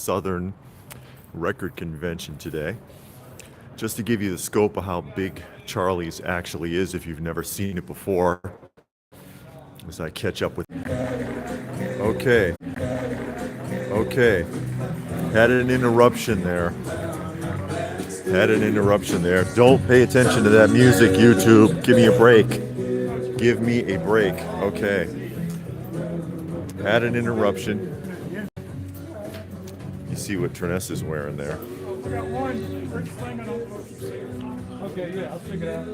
Southern Record Convention today. Just to give you the scope of how big Charlie's actually is, if you've never seen it before, as I catch up with. Okay. Had an interruption there. Don't pay attention to that music, YouTube. Give me a break. Okay. Had an interruption. You see what Trinessa's wearing there. I got one. Okay, yeah, I'll check it out.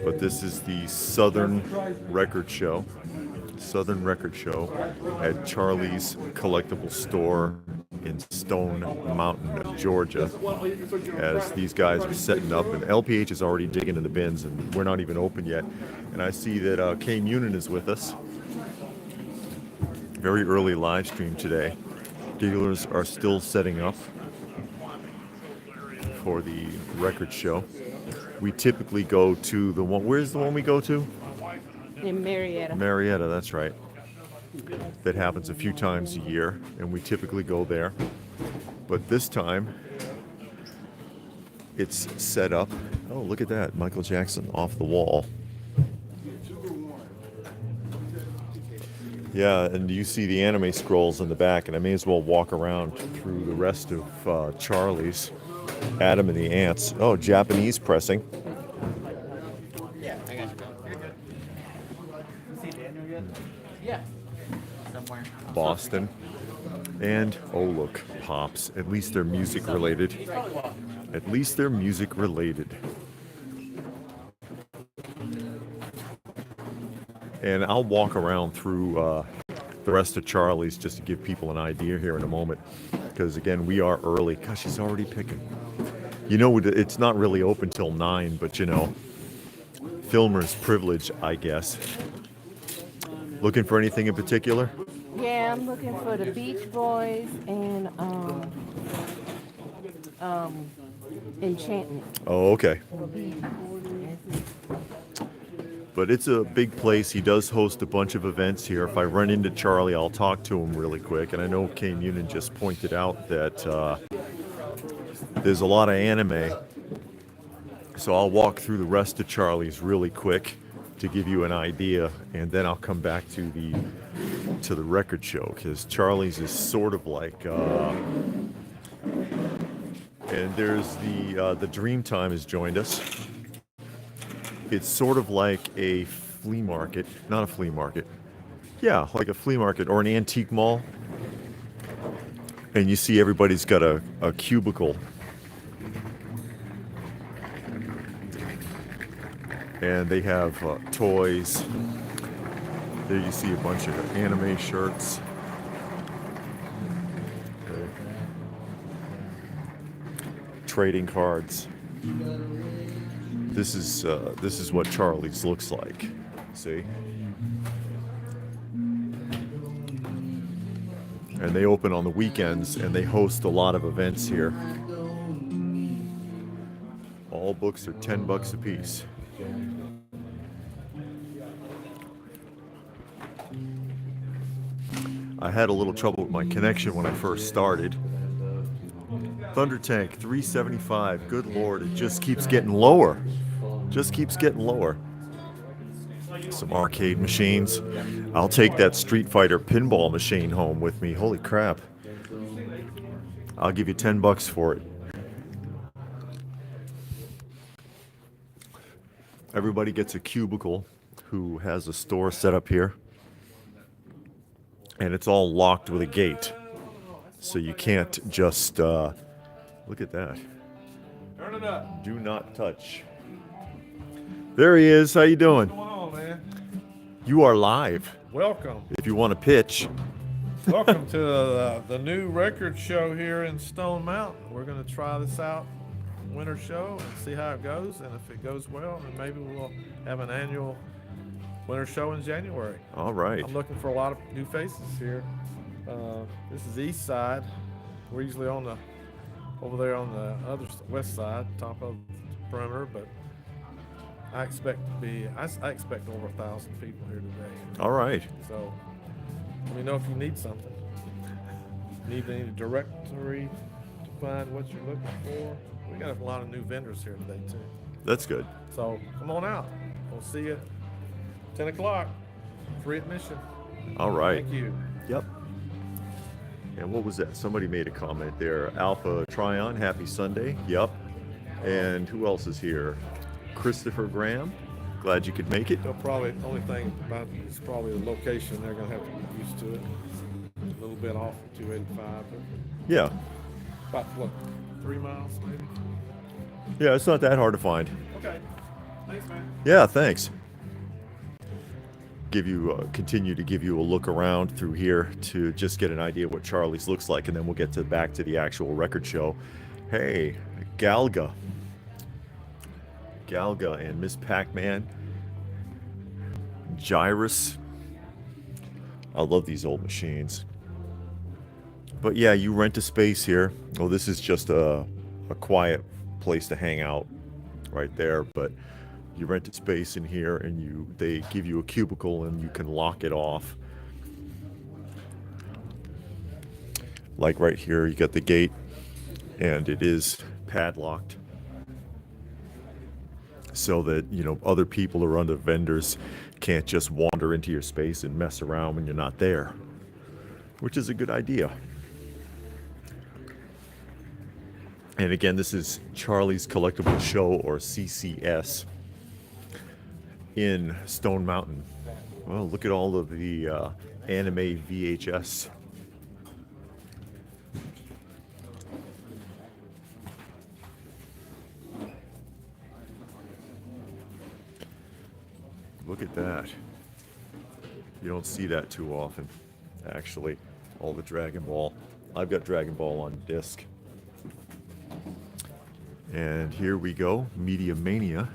But this is the Southern Record Show. At Charlie's Collectible Store in Stone Mountain, Georgia, as these guys are setting up, and LPH is already digging in the bins, and we're not even open yet. And I see that Kay Munin is with us. Very early live stream today. Dealers are still setting up for the record show. We typically go to the one. Where's the one we go to? In Marietta. Marietta, that's right. That happens a few times a year, and we typically go there. But this time, it's set up. Oh, look at that. Michael Jackson off the wall. Yeah, and you see the anime scrolls in the back, and I may as well walk around through the rest of Charlie's. Adam and the Ants. Oh, Japanese pressing. Yeah, I got you. You're good. See Daniel yet? Yeah. Somewhere. Boston. And, oh look, Pops. At least they're music related. And I'll walk around through the rest of Charlie's just to give people an idea here in a moment. Because again, we are early. Gosh, she's already picking. You know, it's not really open till 9, but you know, filmer's privilege, I guess. Looking for anything in particular? Yeah, I'm looking for the Beach Boys and Enchantment. Oh, okay. But it's a big place. He does host a bunch of events here. If I run into Charlie, I'll talk to him really quick. And I know Kay Munin just pointed out that there's a lot of anime. So I'll walk through the rest of Charlie's really quick to give you an idea, and then I'll come back to the record show, because Charlie's is sort of like and there's the Dreamtime has joined us. It's sort of like a flea market, not a flea market. Yeah, like a flea market or an antique mall. And you see everybody's got a cubicle. And they have toys. There you see a bunch of anime shirts. Okay. Trading cards. This is what Charlie's looks like. See? And they open on the weekends, and they host a lot of events here. All books are $10 a piece. I had a little trouble with my connection when I first started. Thunder Tank 375. Good Lord, it just keeps getting lower. Some arcade machines. I'll take that Street Fighter pinball machine home with me. Holy crap. I'll give you $10 for it. Everybody gets a cubicle who has a store set up here. And it's all locked with a gate. So you can't just, look at that. Turn it up. Do not touch. There he is. How you doing? What's going on, man? You are live. Welcome. If you want to pitch. Welcome to the new record show here in Stone Mountain. We're going to try this out, winter show, and see how it goes. And if it goes well, then maybe we'll have an annual winter show in January. All right. I'm looking for a lot of new faces here. This is East Side. We're usually over there on the other west side, top of the perimeter, but I expect over 1,000 people here today. All right. So let me know if you need something. Need any directory to find what you're looking for. We got a lot of new vendors here today too. That's good. So come on out. We'll see you 10 o'clock. Free admission. All right. Thank you. Yep. And what was that? Somebody made a comment there. Alpha Tryon, happy Sunday. Yep. And who else is here? Christopher Graham. Glad you could make it. They'll probably, the only thing about it is probably the location. They're going to have to get used to it. A little bit off of 285, but Yeah. about what, 3 miles maybe? Yeah, it's not that hard to find. Okay. Thanks, man. Yeah, thanks. Continue to give you a look around through here to just get an idea what Charlie's looks like, and then we'll get back to the actual record show. Hey, Galga and Miss Pac-Man, Gyrus. I love these old machines. But yeah, you rent a space here. Well, this is just a quiet place to hang out right there, but you rent a space in here and they give you a cubicle and you can lock it off. Like right here, you got the gate and it is padlocked so that, other people or other vendors can't just wander into your space and mess around when you're not there, which is a good idea. And again, this is Charlie's Collectible Show, or CCS, in Stone Mountain. Well, look at all of the anime VHS. Look at that. You don't see that too often, actually. All the Dragon Ball. I've got Dragon Ball on disc. And here we go, Media Mania.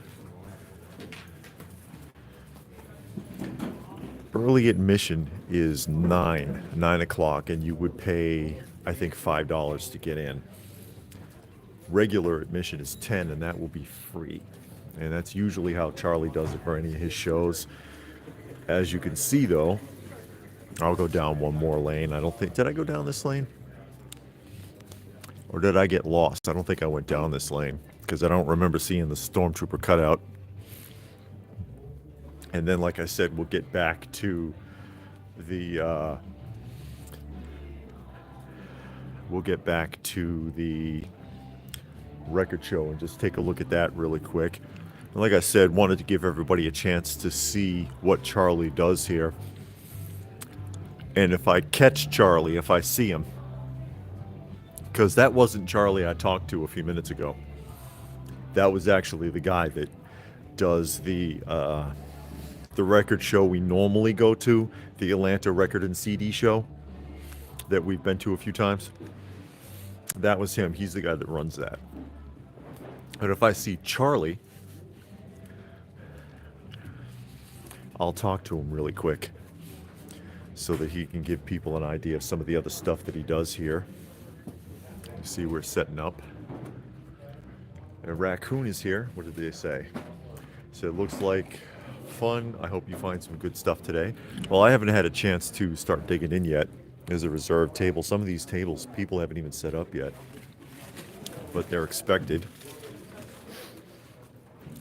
Early admission is 9 o'clock, and you would pay, I think, $5 to get in. Regular admission is 10, and that will be free. And that's usually how Charlie does it for any of his shows. As you can see, though, I'll go down one more lane. Did I go down this lane? Or did I get lost? I don't think I went down this lane because I don't remember seeing the Stormtrooper cutout. And then, like I said, we'll get back to the record show and just take a look at that really quick. And like I said, wanted to give everybody a chance to see what Charlie does here. And if I catch Charlie, if I see him, because that wasn't Charlie I talked to a few minutes ago. That was actually the guy that does the record show we normally go to, the Atlanta Record and CD show that we've been to a few times. That was him. He's the guy that runs that. But if I see Charlie, I'll talk to him really quick so that he can give people an idea of some of the other stuff that he does here. You see, we're setting up. A raccoon is here. What did they say? So it looks like fun. I hope you find some good stuff today. Well, I haven't had a chance to start digging in yet. There's a reserved table. Some of these tables people haven't even set up yet, but they're expected.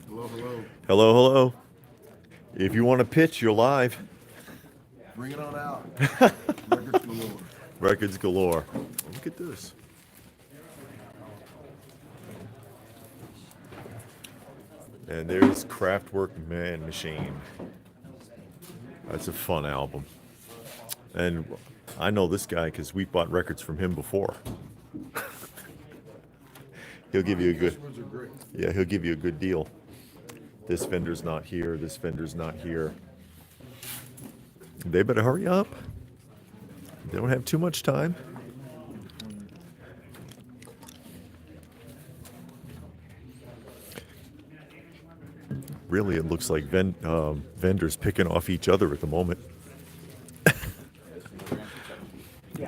Hello, hello. Hello, hello. If you want to pitch, you're live. Bring it on out. Records galore. Records galore. Look at this. And there's Kraftwerk Man Machine. That's a fun album. And I know this guy because we bought records from him before. He'll give you a good, Customers are great. yeah, he'll give you a good deal. This vendor's not here, this vendor's not here. They better hurry up. They don't have too much time. Really, it looks like vendors picking off each other at the moment.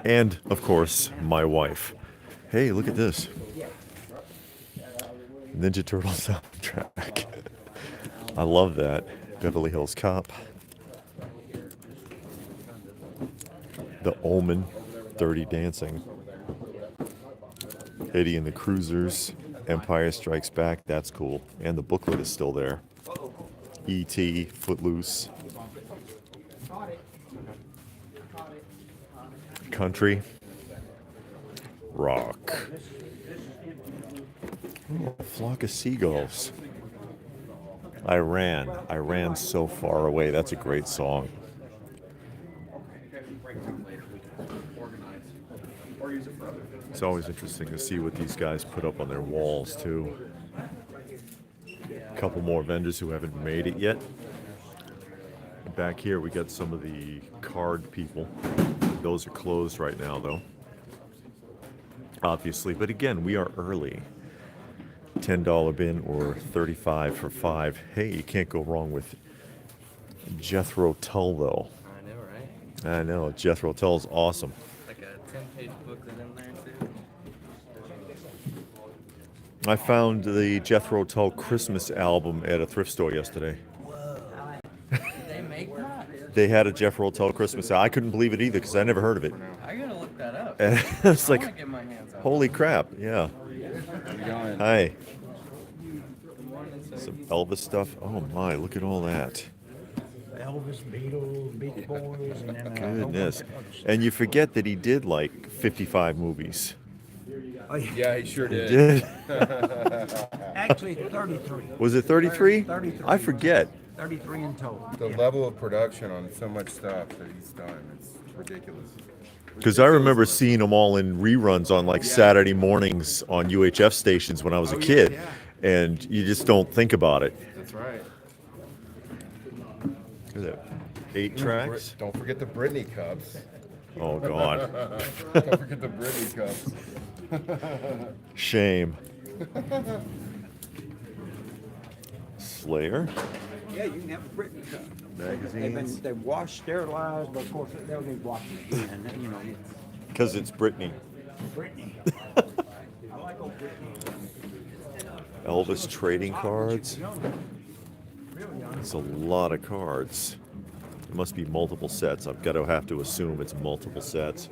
And, of course, my wife. Hey, look at this. Ninja Turtles soundtrack. I love that. Beverly Hills Cop. The Omen Dirty Dancing. Eddie and the Cruisers. Empire Strikes Back. That's cool. And the booklet is still there. E.T. Footloose. Country. Rock. Oh, a flock of seagulls. I ran so far away. That's a great song. It's always interesting to see what these guys put up on their walls too. A couple more vendors who haven't made it yet. Back here we got some of the card people. Those are closed right now though, obviously, but again, we are early. $10 bin or $35 for 5. Hey, you can't go wrong with Jethro Tull though. I know, right? I know, Jethro Tull's awesome. Like a 10-page booklet in there too. I found the Jethro Tull Christmas album at a thrift store yesterday. Did they make that? They had a Jethro Tull Christmas album. I couldn't believe it either because I never heard of it. I gotta look that up. And it's I wanna like, get my hands on holy crap, yeah. Going. Hi. Some Elvis stuff. Oh my, look at all that. Elvis, Beatles, Beach Boys, and then Goodness. And you forget that he did like 55 movies. Yeah, he sure He did. did. actually 33. Was it 33? 33. I forget. 33 in total. The level of production on so much stuff that he's done, it's ridiculous. Because I remember seeing them all in reruns on like Saturday mornings on UHF stations when I was a kid. And you just don't think about it. That's right. Look at that. 8 tracks. Don't forget the Britney cups. Oh, God. Don't forget the Britney cups. Shame. Slayer. Yeah, you can have a Britney cup. Magazines. They've washed, sterilized, but of course they'll need washing again. You know, Because it's Britney. Britney. I like old Britney. Elvis trading cards. It's a lot of cards. It must be multiple sets. I've got to have to assume it's multiple sets.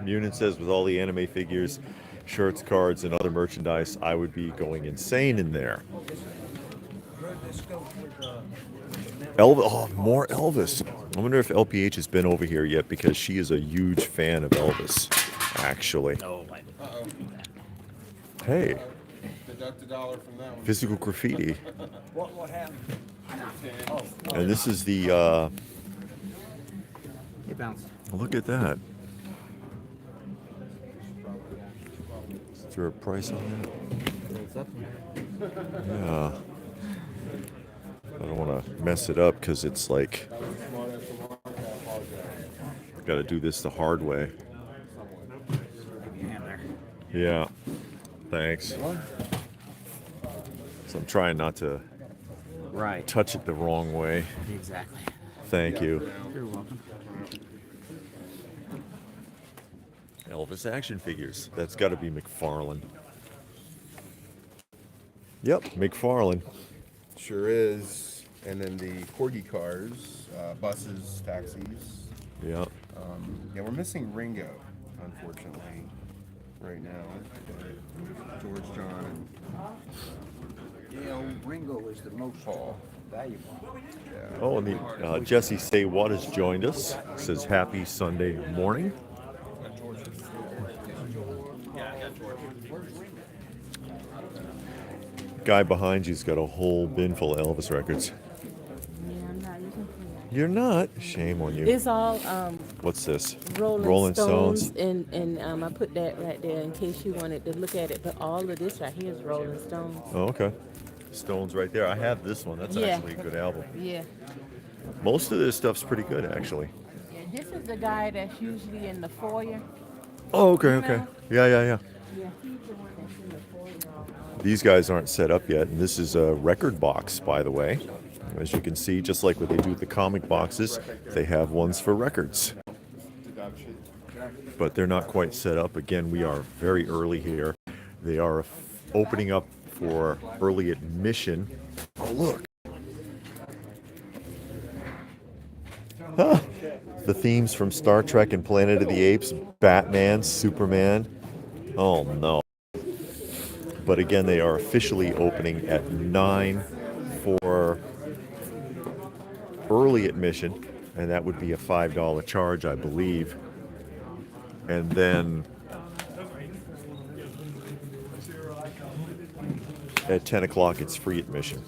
Munin says with all the anime figures, shirts, cards, and other merchandise, I would be going insane in there. Elvis, oh, more Elvis. I wonder if LPH has been over here yet because she is a huge fan of Elvis, actually. Hey, Deduct $1 from that one. physical graffiti. What happened? And this is the, It bounced. look at that. Is there a price on that? Yeah. I don't want to mess it up because it's like, got to do this the hard way. Yeah. Thanks. So I'm trying not to Right. touch it the wrong way. Exactly. Thank you. You're welcome. Elvis action figures. That's got to be McFarlane. Yep, McFarlane. Sure is. And then the corgi cars, buses, taxis. Yeah. Yeah, we're missing Ringo, unfortunately, right now. But George, John, and You know, Ringo is the most valuable. Oh, and the Jesse Say What has joined us. Says happy Sunday morning. Guy behind you's got a whole bin full of Elvis records. Yeah, I'm not using for You're not. Shame on you. that. It's all What's this? Rolling Stones, and I put that right there in case you wanted to look at it. But all of this right here is Rolling Stones. Oh, okay. Stones right there. I have this one. That's Yeah. actually a good album. Yeah. Most of this stuff's pretty good, actually. Yeah, this is the guy that's usually in the foyer. Oh, okay, okay. Yeah. Yeah, he's the one that's in the foyer. These guys aren't set up yet, and this is a record box, by the way. As you can see, just like what they do with the comic boxes, they have ones for records. But they're not quite set up. Again, we are very early here. They are opening up for early admission. Oh, look. Huh. the themes from Star Trek and Planet of the Apes, Batman, Superman. Oh no. But again, they are officially opening at 9 for early admission, and that would be a $5 charge, I believe. And then at 10 o'clock, it's free admission.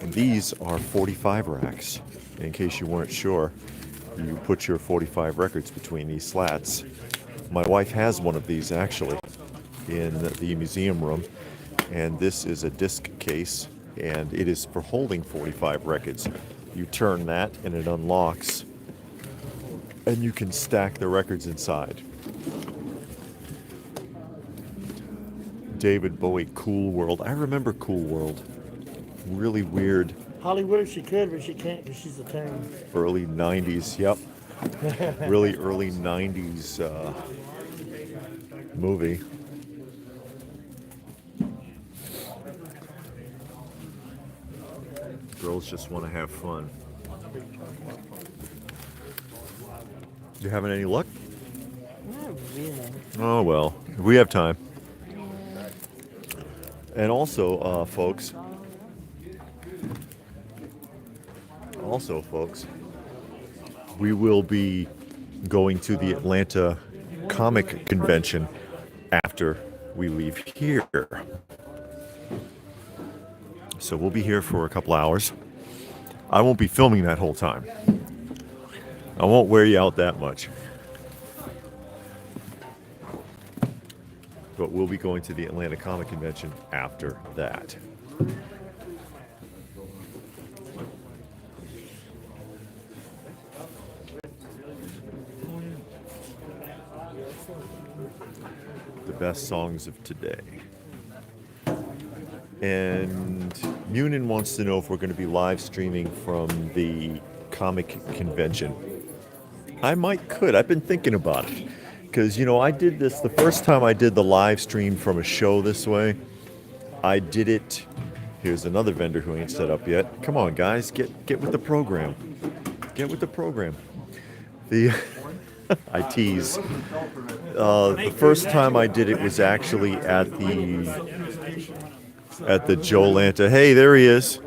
And these are 45 racks. In case you weren't sure, you put your 45 records between these slats. My wife has one of these actually in the museum room, and this is a disc case, and it is for holding 45 records. You turn that and it unlocks, and you can stack the records inside. David Bowie, Cool World. I remember Cool World. Really weird. Hollywood if she could, but she can't because she's a teen. Early 90s, yep. Really early 90s movie. Girls just want to have fun. You having any luck? Not really. Oh well, we have time. And also, folks, we will be going to the Atlanta Comic Convention after we leave here. So we'll be here for a couple hours. I won't be filming that whole time. I won't wear you out that much. But we'll be going to the Atlanta Comic Convention after that. The best songs of today. And Munin wants to know if we're going to be live streaming from the comic convention. I could. I've been thinking about it. Because, you know, I did this the first time I did the live stream from a show this way. I did it. Here's another vendor who ain't set up yet. Come on, guys, get with the program. Get with the program. I tease. The first time I did it was actually at the Joe Lanta. Hey, there he is.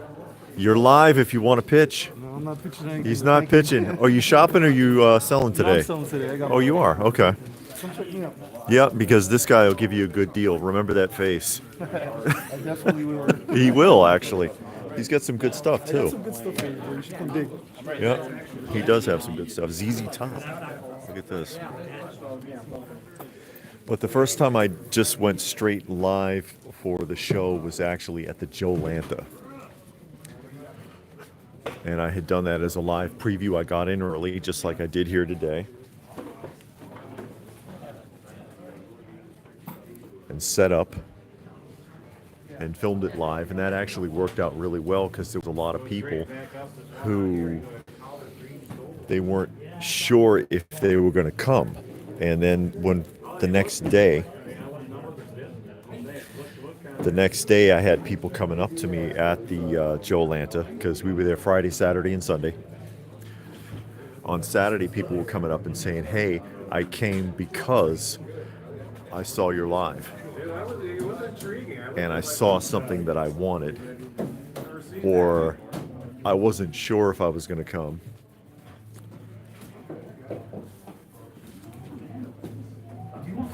You're live if you want to pitch. No, I'm not pitching anything. He's not pitching. Are you shopping or are you selling today? No, I'm selling today. I got Oh, you are? Okay. Come check me out. Yeah, because this guy will give you a good deal. Remember that face. I definitely will. He will, actually. He's got some good stuff, I got too. some good stuff for you, bro. You should come dig. Yeah, he does have some good stuff. ZZ Top. Look at this. But the first time I just went straight live for the show was actually at the Joe Lanta. And I had done that as a live preview. I got in early, just like I did here today. And set up and filmed it live, and that actually worked out really well because there was a lot of people who they weren't sure if they were going to come. And then when the next day I had people coming up to me at the Joe Lanta because we were there Friday, Saturday, and Sunday. On Saturday, people were coming up and saying, hey, I came because I saw your live and I saw something that I wanted, or I wasn't sure if I was going to come.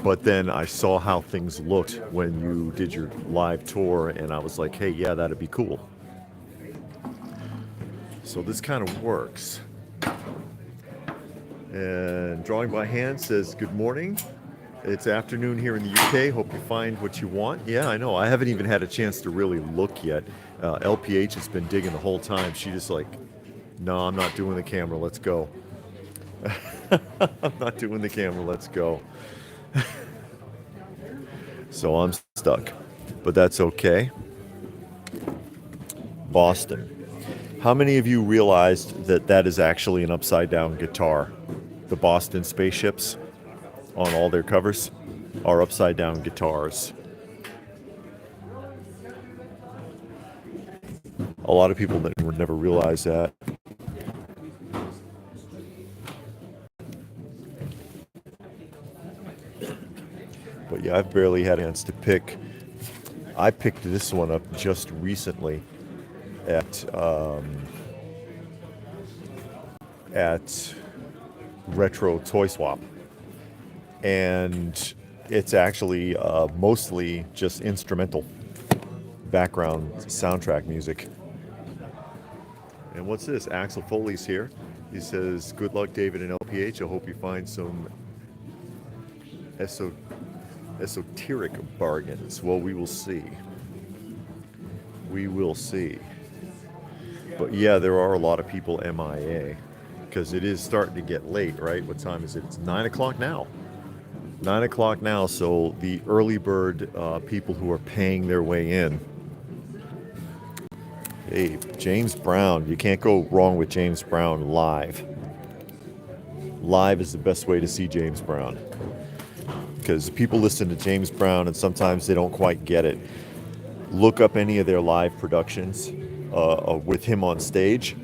But then I saw how things looked when you did your live tour, and I was like, hey, yeah, that'd be cool. So this kind of works. And Drawing by Hand says, good morning. It's afternoon here in the UK. Hope you find what you want. Yeah, I know. I haven't even had a chance to really look yet. LPH has been digging the whole time. She just like, no, I'm not doing the camera. Let's go. I'm not doing the camera. Let's go. So I'm stuck. But that's okay. Boston. How many of you realized that that is actually an upside-down guitar? The Boston spaceships on all their covers are upside-down guitars. A lot of people would never realize that. But yeah, I've barely had a chance to pick. I picked this one up just recently at Retro Toy Swap, and it's actually mostly just instrumental background soundtrack music. And what's this? Axel Foley's here. He says, "Good luck, David and LPH. I hope you find some esoteric bargains." Well, we will see. We will see. But yeah, there are a lot of people MIA because it is starting to get late, right? What time is it? It's 9 o'clock now. 9 o'clock now, so the early bird people who are paying their way in. Hey, James Brown. You can't go wrong with James Brown live. Live is the best way to see James Brown. Because people listen to James Brown and sometimes they don't quite get it. Look up any of their live productions with him on stage,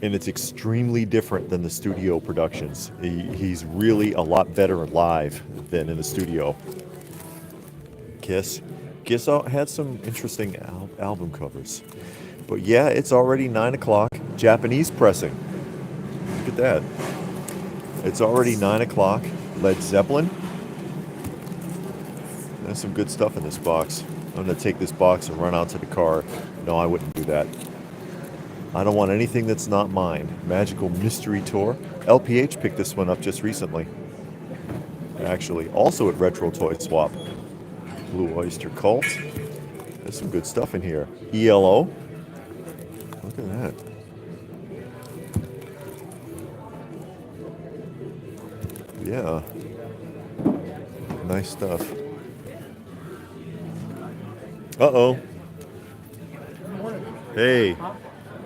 and it's extremely different than the studio productions. He's really a lot better live than in the studio. Kiss had some interesting album covers. But yeah, it's already 9 o'clock. Japanese pressing. Look at that. It's already 9 o'clock. Led Zeppelin. There's some good stuff in this box. I'm going to take this box and run out to the car. No, I wouldn't do that. I don't want anything that's not mine. Magical Mystery Tour. LPH picked this one up just recently. Actually, also at Retro Toy Swap. Blue Oyster Cult. There's some good stuff in here. ELO. Look at that. Yeah. Nice stuff. Uh-oh. Hey,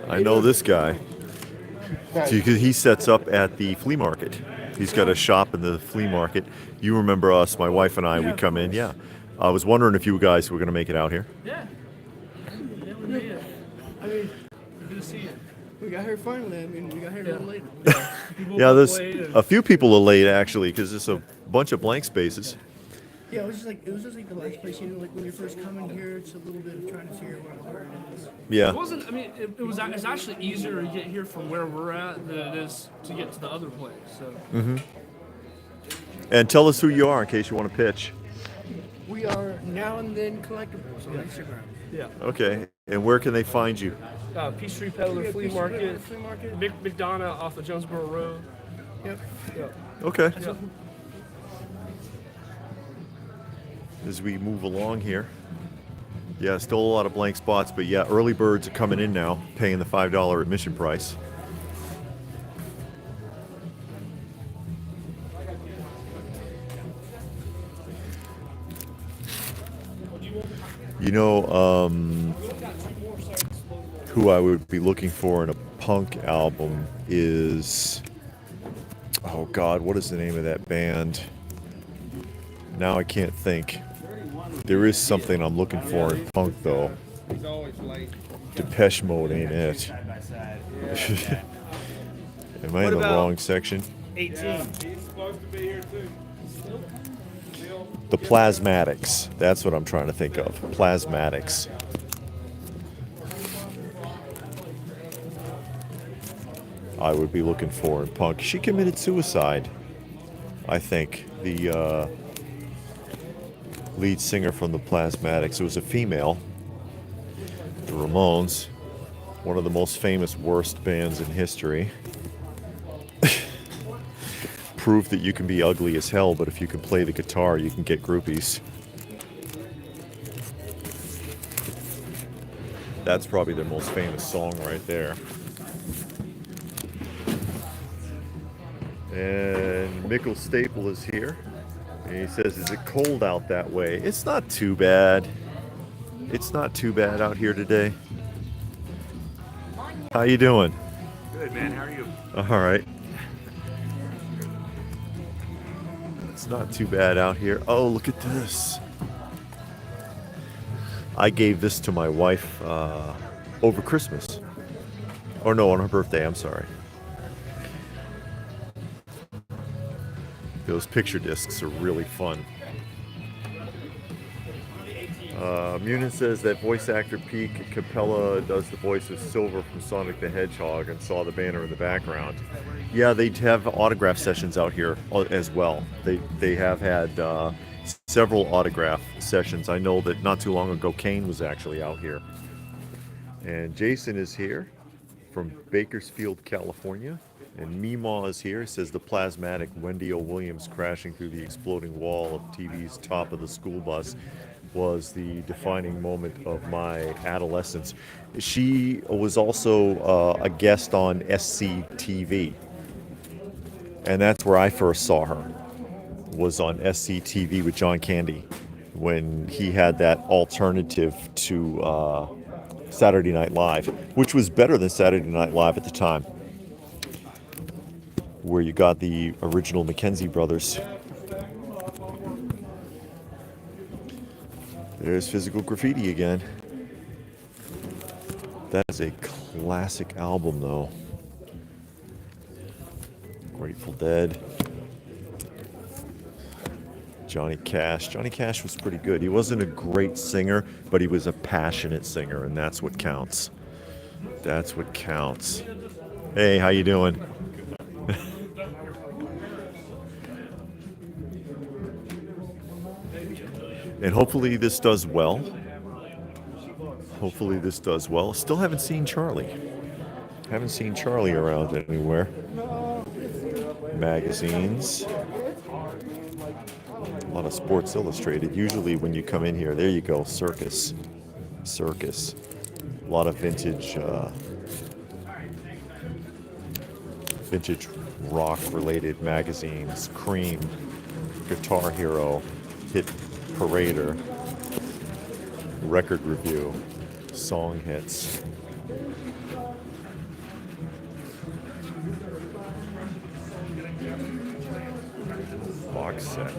I know this guy. He sets up at the flea market. He's got a shop in the flea market. You remember us, my wife and I, we come in, yeah. I was wondering if you guys were going to make it out here. Yeah. That would be it. I mean, good to see you. We got here finally. I mean, we got here a little late. Yeah, there's a few people are late actually because there's a bunch of blank spaces. Yeah, it was just like the last place, you know, like when you're first coming here, it's a little bit of trying to figure out where it is. Yeah. It wasn't, I mean, it's actually easier to get here from where we're at than it is to get to the other place, so. Mm-hmm. And tell us who you are in case you want to pitch. We are Now and Then Collectibles on Instagram. Yeah. Okay. And where can they find you? Peachtree Peddler Flea Market. Flea Market. McDonough off of Jonesboro Road. Yep. Okay. Yeah. As we move along here. Yeah, still a lot of blank spots, but yeah, early birds are coming in now, paying the $5 admission price. You know, who I would be looking for in a punk album is, oh God, what is the name of that band? Now I can't think. There is something I'm looking for in punk though. Depeche Mode ain't it? Am I in the wrong section? 18. The Plasmatics. That's what I'm trying to think of. Plasmatics. I would be looking for in punk. She committed suicide, I think. The lead singer from the Plasmatics. It was a female. The Ramones. One of the most famous worst bands in history. Proof that you can be ugly as hell, but if you can play the guitar, you can get groupies. That's probably their most famous song right there. And Mickle Staple is here. And he says, is it cold out that way? It's not too bad. It's not too bad out here today. How you doing? Good, man. How are you? All right. It's not too bad out here. Oh, look at this. I gave this to my wife over Christmas. Or no, on her birthday, I'm sorry. Those picture discs are really fun. Munin says that voice actor Pete Capella does the voice of Silver from Sonic the Hedgehog and saw the banner in the background. Yeah, they have autograph sessions out here as well. They have had several autograph sessions. I know that not too long ago Kane was actually out here. And Jason is here from Bakersfield, California. And Meemaw is here. He says the plasmatic Wendy O. Williams crashing through the exploding wall of TV's top of the school bus was the defining moment of my adolescence. She was also a guest on SCTV. And that's where I first saw her, was on SCTV with John Candy, when he had that alternative to Saturday Night Live, which was better than Saturday Night Live at the time, where you got the original Mackenzie brothers. There's Physical Graffiti again. That's a classic album, though. Grateful Dead. Johnny Cash. Johnny Cash was pretty good. He wasn't a great singer, but he was a passionate singer, and that's what counts. That's what counts. Hey, how you doing? And hopefully this does well. Hopefully this does well. Still haven't seen Charlie. Haven't seen Charlie around anywhere. Magazines. A lot of Sports Illustrated. Usually when you come in here, there you go, Circus. Circus. A lot of vintage vintage rock related magazines. Cream, Guitar Hero, Hit Parader, Record Review, Song Hits. Box set.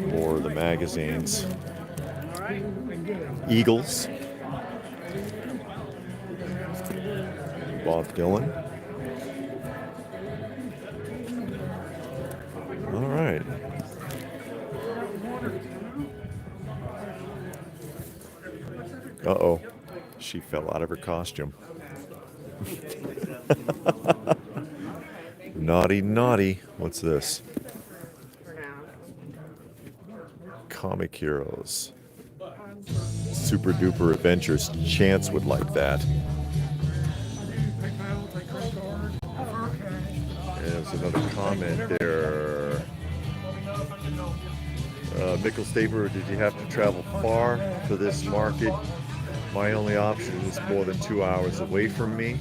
More of the magazines. Eagles. Bob Dylan. All right. Uh-oh. She fell out of her costume. Naughty, naughty. What's this? Comic Heroes. Super Duper Adventures. Chance would like that. And there's another comment there. Mickle Staver, did you have to travel far for this market? My only option is more than 2 hours away from me.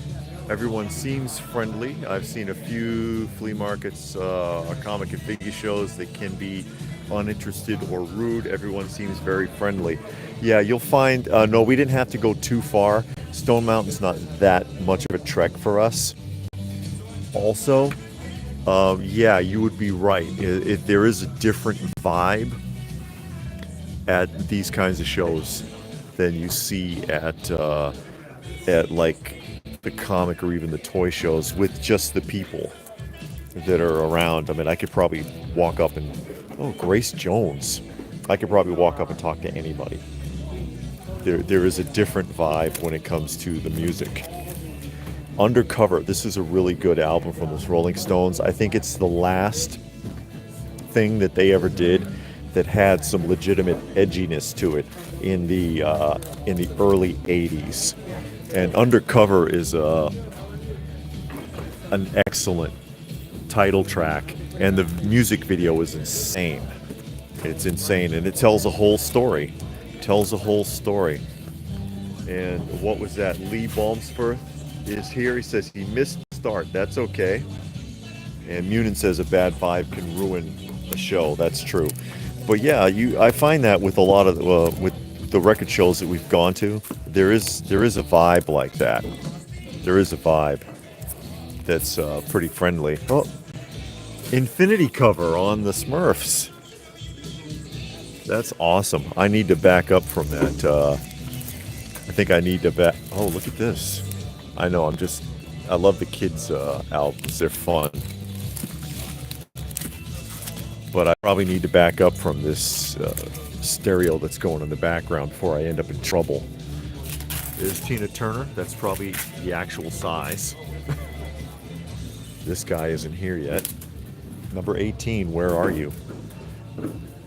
Everyone seems friendly. I've seen a few flea markets or comic and figure shows that can be uninterested or rude. Everyone seems very friendly. Yeah, you'll find, no, we didn't have to go too far. Stone Mountain's not that much of a trek for us. Also, yeah, you would be right. There is a different vibe at these kinds of shows than you see at like the comic or even the toy shows with just the people that are around. I mean, I could probably walk up and, oh, Grace Jones. I could probably walk up and talk to anybody. There is a different vibe when it comes to the music. Undercover, this is a really good album from the Rolling Stones. I think it's the last thing that they ever did that had some legitimate edginess to it in the early 80s. And Undercover is an excellent title track, and the music video is insane. It's insane, and it tells a whole story. Tells a whole story. And what was that? Lee Balmsforth is here. He says he missed the start. That's okay. And Munin says a bad vibe can ruin a show. That's true. But yeah, I find that with a lot of with the record shows that we've gone to, there is a vibe like that. There is a vibe that's pretty friendly. Oh, Infinity cover on the Smurfs. That's awesome. I need to back up from that. I think I need to back. Oh, look at this. I know. I love the kids' albums. They're fun. but I probably need to back up from this stereo that's going in the background before I end up in trouble. There's Tina Turner. That's probably the actual size. This guy isn't here yet. Number 18, where are you?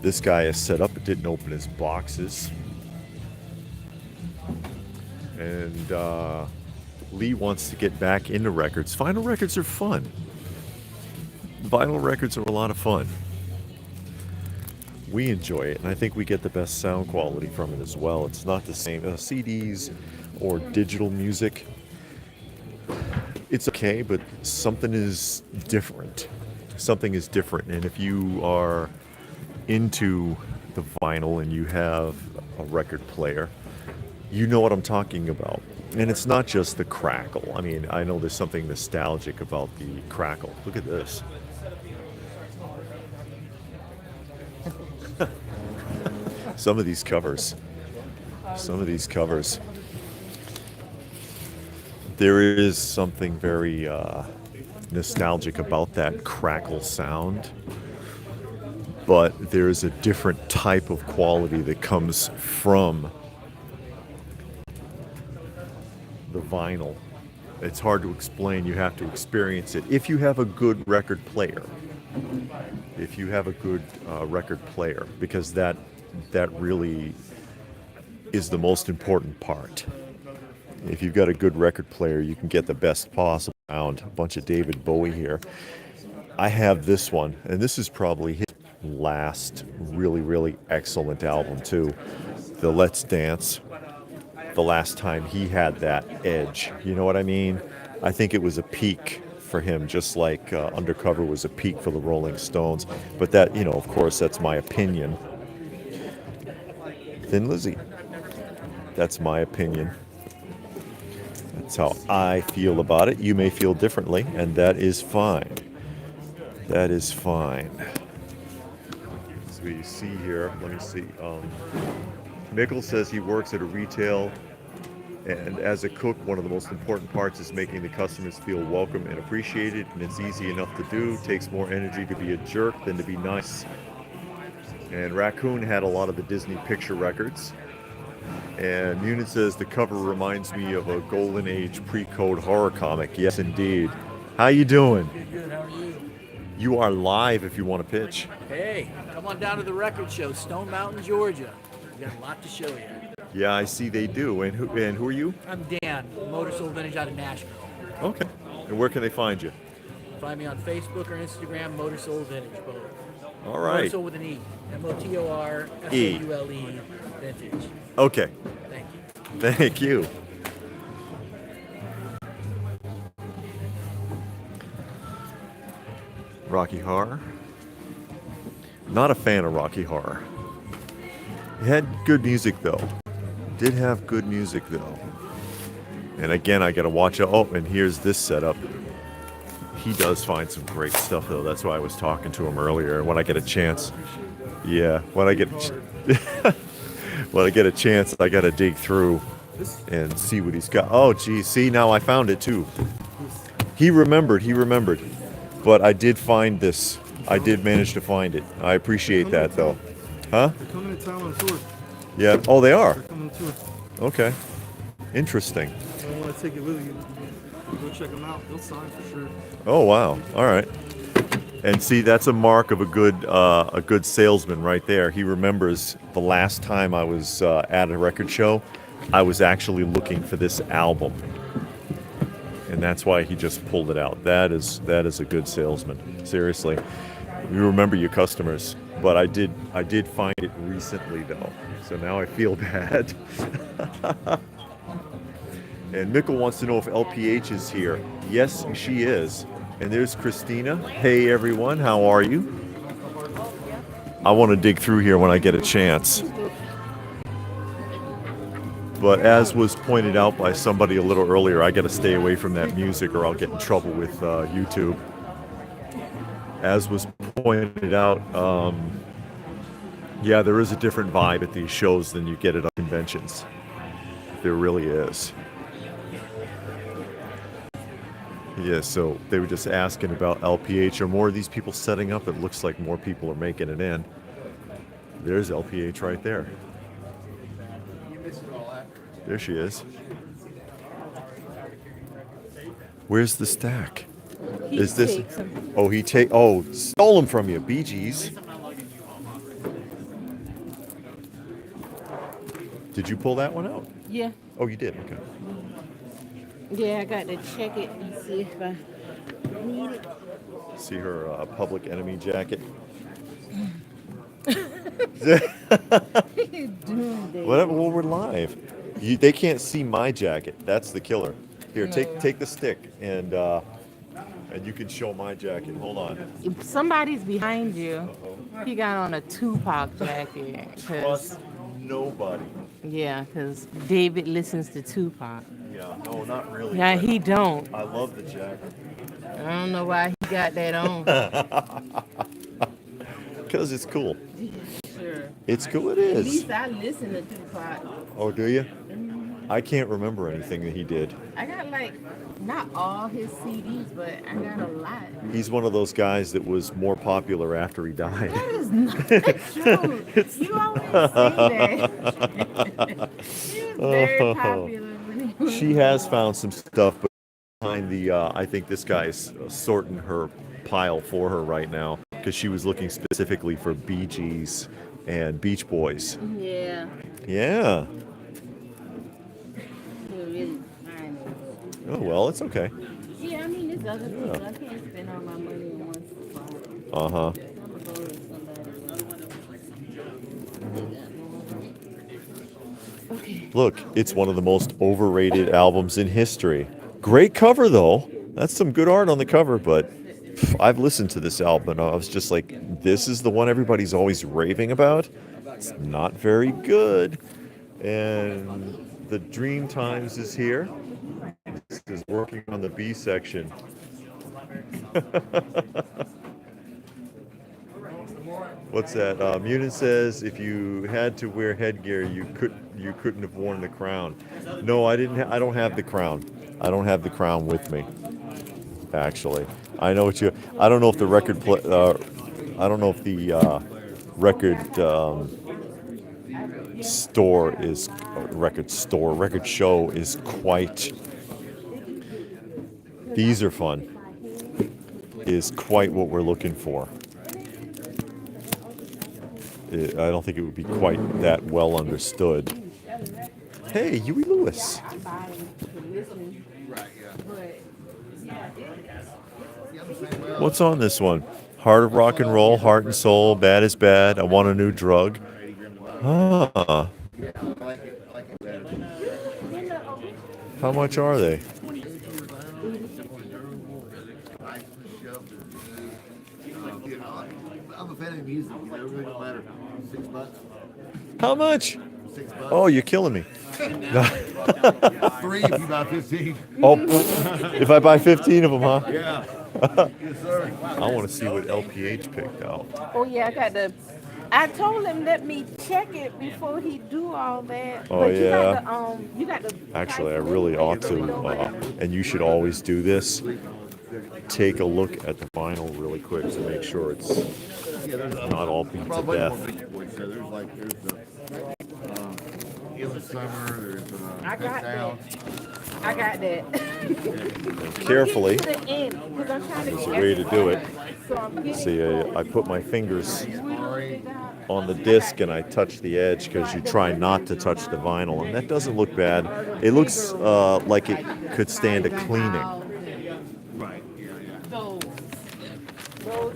This guy is set up. It didn't open his boxes. And Lee wants to get back into records. Vinyl records are fun. Vinyl records are a lot of fun. We enjoy it, and I think we get the best sound quality from it as well. It's not the same as CDs or digital music. It's okay, but something is different. Something is different, and if you are into the vinyl and you have a record player, you know what I'm talking about. And it's not just the crackle. I mean, I know there's something nostalgic about the crackle. Look at this. Some of these covers. There is something very nostalgic about that crackle sound, but there's a different type of quality that comes from the vinyl. It's hard to explain. You have to experience it. If you have a good record player, because that really is the most important part. If you've got a good record player, you can get the best possible sound. A bunch of David Bowie here. I have this one, and this is probably his last really excellent album too. The Let's Dance. The last time he had that edge. You know what I mean? I think it was a peak for him, just like Undercover was a peak for the Rolling Stones. But that, you know, of course, that's my opinion. Thin Lizzy. That's my opinion. That's how I feel about it. You may feel differently, and that is fine. That is fine. As we see here, let me see. Mikkel says he works at a retail, and as a cook, one of the most important parts is making the customers feel welcome and appreciated, and it's easy enough to do. Takes more energy to be a jerk than to be nice. And Raccoon had a lot of the Disney picture records. And Munin says the cover reminds me of a golden age pre-code horror comic. Yes, indeed. How you doing? Good, how are you? You are live if you want to pitch. Hey, come on down to the record show, Stone Mountain, Georgia. We got a lot to show you. Yeah, I see they do. And who are you? I'm Dan, Motor Soul Vintage out of Nashville. Okay. And where can they find you? Find me on Facebook or Instagram, Motor Soul Vintage, both. All Motor right. Soul with an E. MOTORSOULE Vintage. Okay. Thank you. Thank you. Rocky Horror. Not a fan of Rocky Horror. It had good music though. Did have good music though. And again, I gotta watch it. Oh, and here's this setup. He does find some great stuff though. That's why I was talking to him earlier. When I get a chance. Yeah, when I get a chance, I gotta dig through and see what he's got. Oh, geez, see, now I found it too. He remembered. But I did find this. I did manage to find it. I appreciate that though. Huh? They're coming to town on tour. Yeah. Oh, they are. They're coming on tour. Okay. Interesting. I want to take it with you. Go check them out. They'll sign for sure. Oh, wow. All right. And see, that's a mark of a good salesman right there. He remembers the last time I was at a record show, I was actually looking for this album. And that's why he just pulled it out. That is a good salesman. Seriously. You remember your customers. But I did find it recently though. So now I feel bad. And Mikkel wants to know if LPH is here. Yes, she is. And there's Christina. Hey everyone, how are you? I want to dig through here when I get a chance. But as was pointed out by somebody a little earlier, I got to stay away from that music or I'll get in trouble with YouTube. As was pointed out, yeah, there is a different vibe at these shows than you get at conventions. There really is. Yeah, so they were just asking about LPH. Are more of these people setting up? It looks like more people are making it in. There's LPH right there. There she is. Where's the stack? He Is this? takes 'em. Oh, stole them from you, Bee Gees. Did you pull that one out? Yeah. Oh, you did. Okay. Yeah, I got to check it and see if I need it. See her Public Enemy jacket. Whatever. Well, we're live. They can't see my jacket. That's the killer. Here, take the stick and you can show my jacket. Hold on. If somebody's behind you, he got on a Tupac jacket. Trust nobody. Yeah, because David listens to Tupac. Yeah. No, not really. Yeah, but he don't. I love the jacket. I don't know why he got that on. Because it's cool. Sure. It's cool. It At is. least I listen to Tupac. Oh, do you? I can't remember anything that he did. I got not all his CDs, but I got a lot. He's one of those guys that was more popular after he died. That is not true. You always say that. He was very popular when he was She has found some stuff, but behind the, I think this guy's sorting her pile for her right now because she was looking specifically for Bee Gees and Beach Boys. Yeah. Yeah. He'll really find it. Oh, well, it's okay. Yeah, I mean, there's other people. I can't spend all my money in one spot. Uh-huh. I'm gonna go to somebody. Okay. Look, it's one of the most overrated albums in history. Great cover, though. That's some good art on the cover, but I've listened to this album and I was just like, this is the one everybody's always raving about. It's not very good. And the Dream Times is here. This is working on the B section. What's that? Munin says if you had to wear headgear, you couldn't have worn the crown. No, I didn't. I don't have the crown. I don't have the crown with me. Actually, I know what you. I don't know if the record. I don't know if the record record show is quite. These are fun. Is quite what we're looking for. I don't think it would be quite that well understood. Hey, Huey Lewis. What's on this one? Heart of Rock and Roll, Heart and Soul, Bad is Bad, I Want a New Drug. Ah. How much are they? I'm a fan of music. It really don't matter. $6. How much? $6. Oh, you're killing me. 3 if you buy 15. Oh, if I buy 15 of them, huh? Yeah. Yes, sir. I want to see what LPH picked out. Oh yeah, I told him let me check it before he do all that. Oh, but yeah. You got the. Actually, I really ought to, and you should always do this. Take a look at the vinyl really quick to make sure it's not all beat to Probably more death. Beach Boys. So there's In the Summer, there's I got Down. that. I got that. And carefully, To the end, 'cause I'm trying to there's a get way to do it. So I'm getting See, I put my fingers on the disc and I touch the edge because you try not to touch the vinyl, and that doesn't look bad. It looks like it could stand a cleaning. Those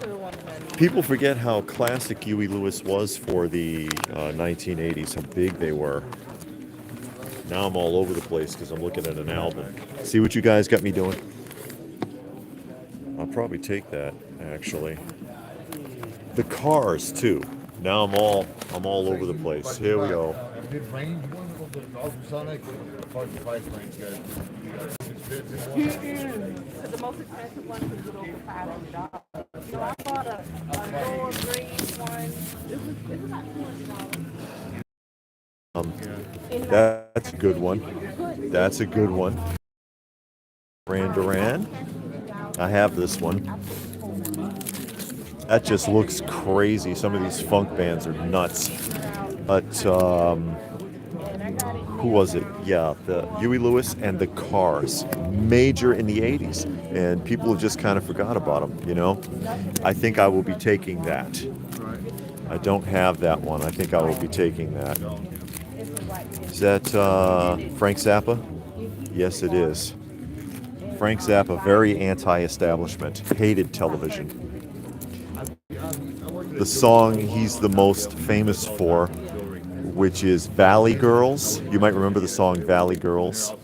are the ones I need. People forget how classic Huey Lewis was for the 1980s, how big they were. Now I'm all over the place because I'm looking at an album. See what you guys got me doing? I'll probably take that, actually. The Cars, too. Now I'm all over the place. Here we go. Mid-range one of the ultrasonic, hard to price range, guys. So the most expensive one was over $500. So I bought a lower grade one. It was about $200. That's a good one. That's a good one. Duran Duran. I have this one. That just looks crazy. Some of these funk bands are nuts. But who was it? Yeah, the Huey Lewis and the Cars, major in the 80s, and people have just kind of forgot about them, you know? I think I will be taking that. I don't have that one. I think I will be taking that. Is that Frank Zappa? Yes, it is. Frank Zappa, very anti-establishment, hated television. The song he's the most famous for, which is Valley Girls. You might remember the song Valley Girls.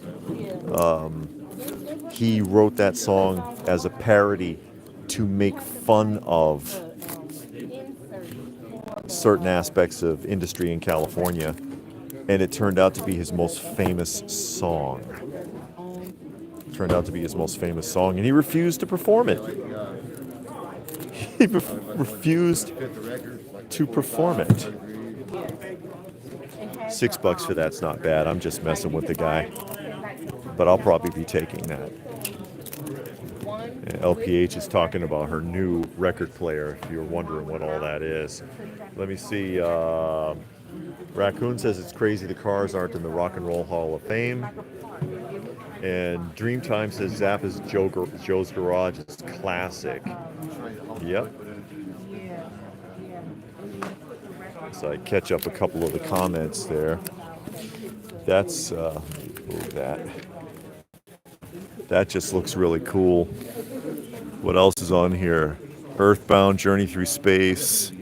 He wrote that song as a parody to make fun of certain aspects of industry in California, and it turned out to be his most famous song. Turned out to be his most famous song, and he refused to perform it. He refused to perform it. $6 for that's not bad. I'm just messing with the guy, but I'll probably be taking that. And LPH is talking about her new record player, if you're wondering what all that is. Let me see. Raccoon says it's crazy the Cars aren't in the Rock and Roll Hall of Fame. And Dreamtime says Zappa's Joe's Garage is classic. Yep. So I catch up a couple of the comments there. That's that just looks really cool. What else is on here? Earthbound, Journey Through Space,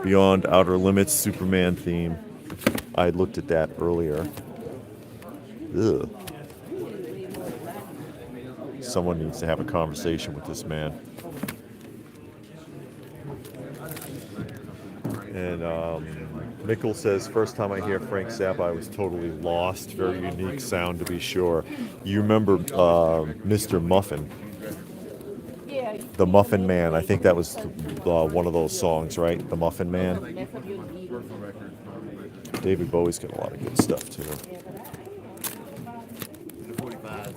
Beyond Outer Limits, Superman theme. I looked at that earlier. Ugh. Someone needs to have a conversation with this man. And Mickle says, first time I hear Frank Zappa, I was totally lost. Very unique sound, to be sure. You remember Mr. Muffin? The Muffin Man. I think that was one of those songs, right? The Muffin Man. David Bowie's got a lot of good stuff, too.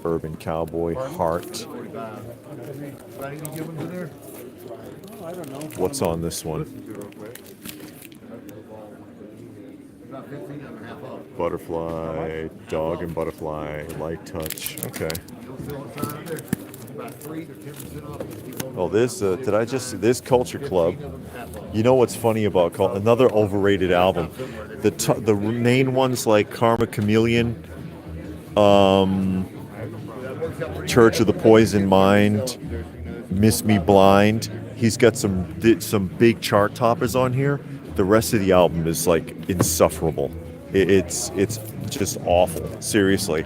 Urban Cowboy, Heart. What's on this one? Butterfly, Dog and Butterfly, Light Touch. Okay. Oh, this this Culture Club. You know what's funny about another overrated album? The main ones like Karma Chameleon, Church of the Poison Mind, Miss Me Blind. He's got some big chart toppers on here. The rest of the album is like insufferable. It's just awful. Seriously.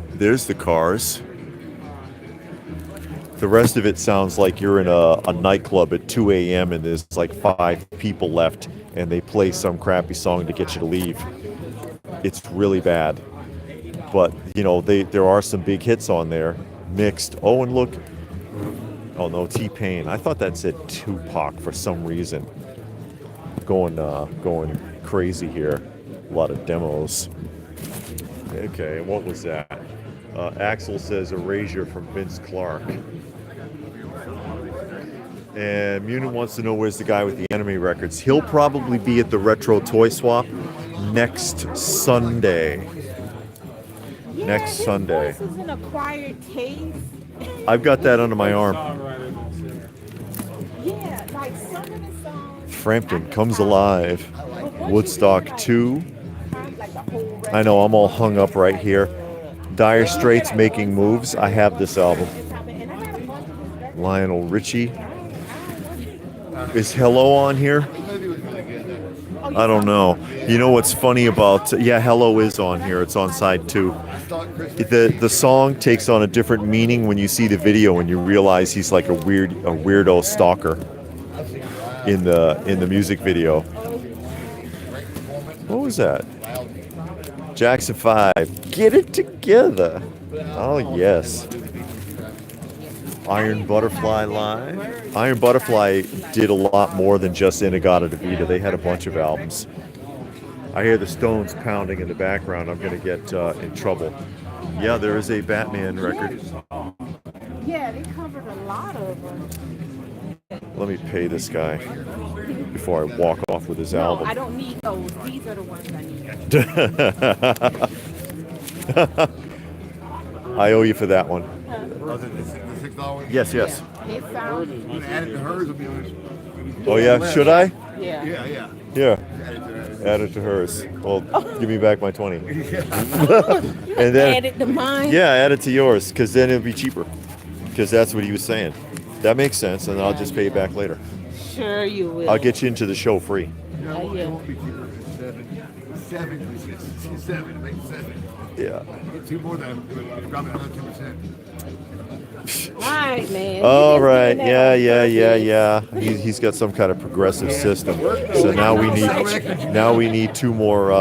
There's the Cars. The rest of it sounds like you're in a nightclub at 2 a.m. and there's like 5 people left and they play some crappy song to get you to leave. It's really bad. But, you know, there are some big hits on there. Mixed. Oh, and look. Oh, no, T-Pain. I thought that said Tupac for some reason. Going crazy here. A lot of demos. Okay, and what was that? Axel says Erasure from Vince Clarke. And Munin wants to know where's the guy with the Enemy records. He'll probably be at the Retro Toy Swap next Sunday. Next Sunday. This is an acquired taste. I've got that under my arm. Yeah, like some of the songs. Frampton Comes Alive. Woodstock 2. I know, I'm all hung up right here. Dire Straits Making Moves. I have this album. Lionel Richie. Is Hello on here? I don't know. You know what's funny about... Yeah, Hello is on here. It's on side 2. The song takes on a different meaning when you see the video and you realize he's like a weirdo stalker in the music video. What was that? Jackson 5. Get it together. Oh, yes. Iron Butterfly Live. Iron Butterfly did a lot more than just Inagata Devita. They had a bunch of albums. I hear the Stones pounding in the background. I'm going to get in trouble. Yeah, there is a Batman record. Yeah, they covered a lot of them. Let me pay this guy before I walk off with his No, album. I don't need those. These are the ones I need. I owe you for that one. Oh, the $6? Yes, yes. It sounds. I'm gonna add it to hers. It'll be on Oh yeah, should I? Yeah. yeah. Yeah. Add it to hers. Add it to hers. Well, give me back my 20. And then Add it to mine. yeah, add it to yours, because then it'll be cheaper. Because that's what he was saying. That makes sense, and I'll just pay you back later. Sure you will. I'll get you into the show free. No, yeah. it won't be cheaper. It's seven. Seven. It makes 7. Yeah. Get 2 more than drop it another 10%. All right, man. All right. Yeah. He's got some kind of progressive system. So now we need 2 more.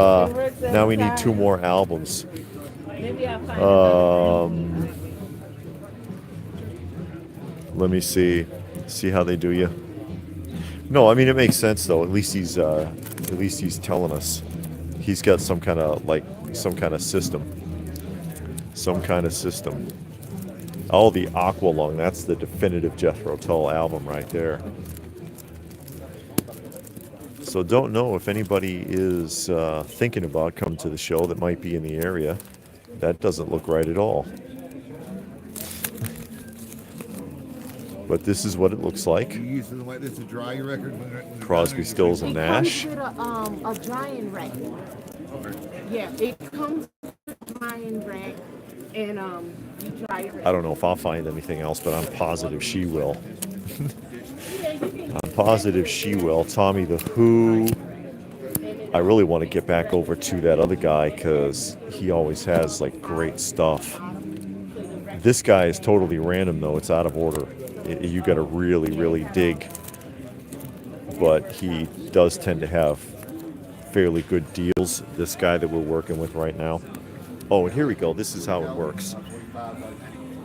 Now we need 2 more albums. Maybe I'll find Let me see how they do you. No, I mean it makes sense though. At least he's telling us. He's got some kind of system. Some kind of system. Oh, the Aqualung. That's the definitive Jethro Tull album right there. So don't know if anybody is thinking about coming to the show that might be in the area. That doesn't look right at all. But this is what it looks like. You use something like this to dry your record. Crosby, Stills, and Nash. It comes with a drying rack. Yeah, it comes with a drying rack, and you dry your rack. I don't know if I'll find anything else, but I'm positive she will. I'm positive she will. Tommy the Who. I really want to get back over to that other guy because he always has like great stuff. This guy is totally random though. It's out of order. You got to really dig. But he does tend to have fairly good deals. This guy that we're working with right now. Oh, and here we go. This is how it works.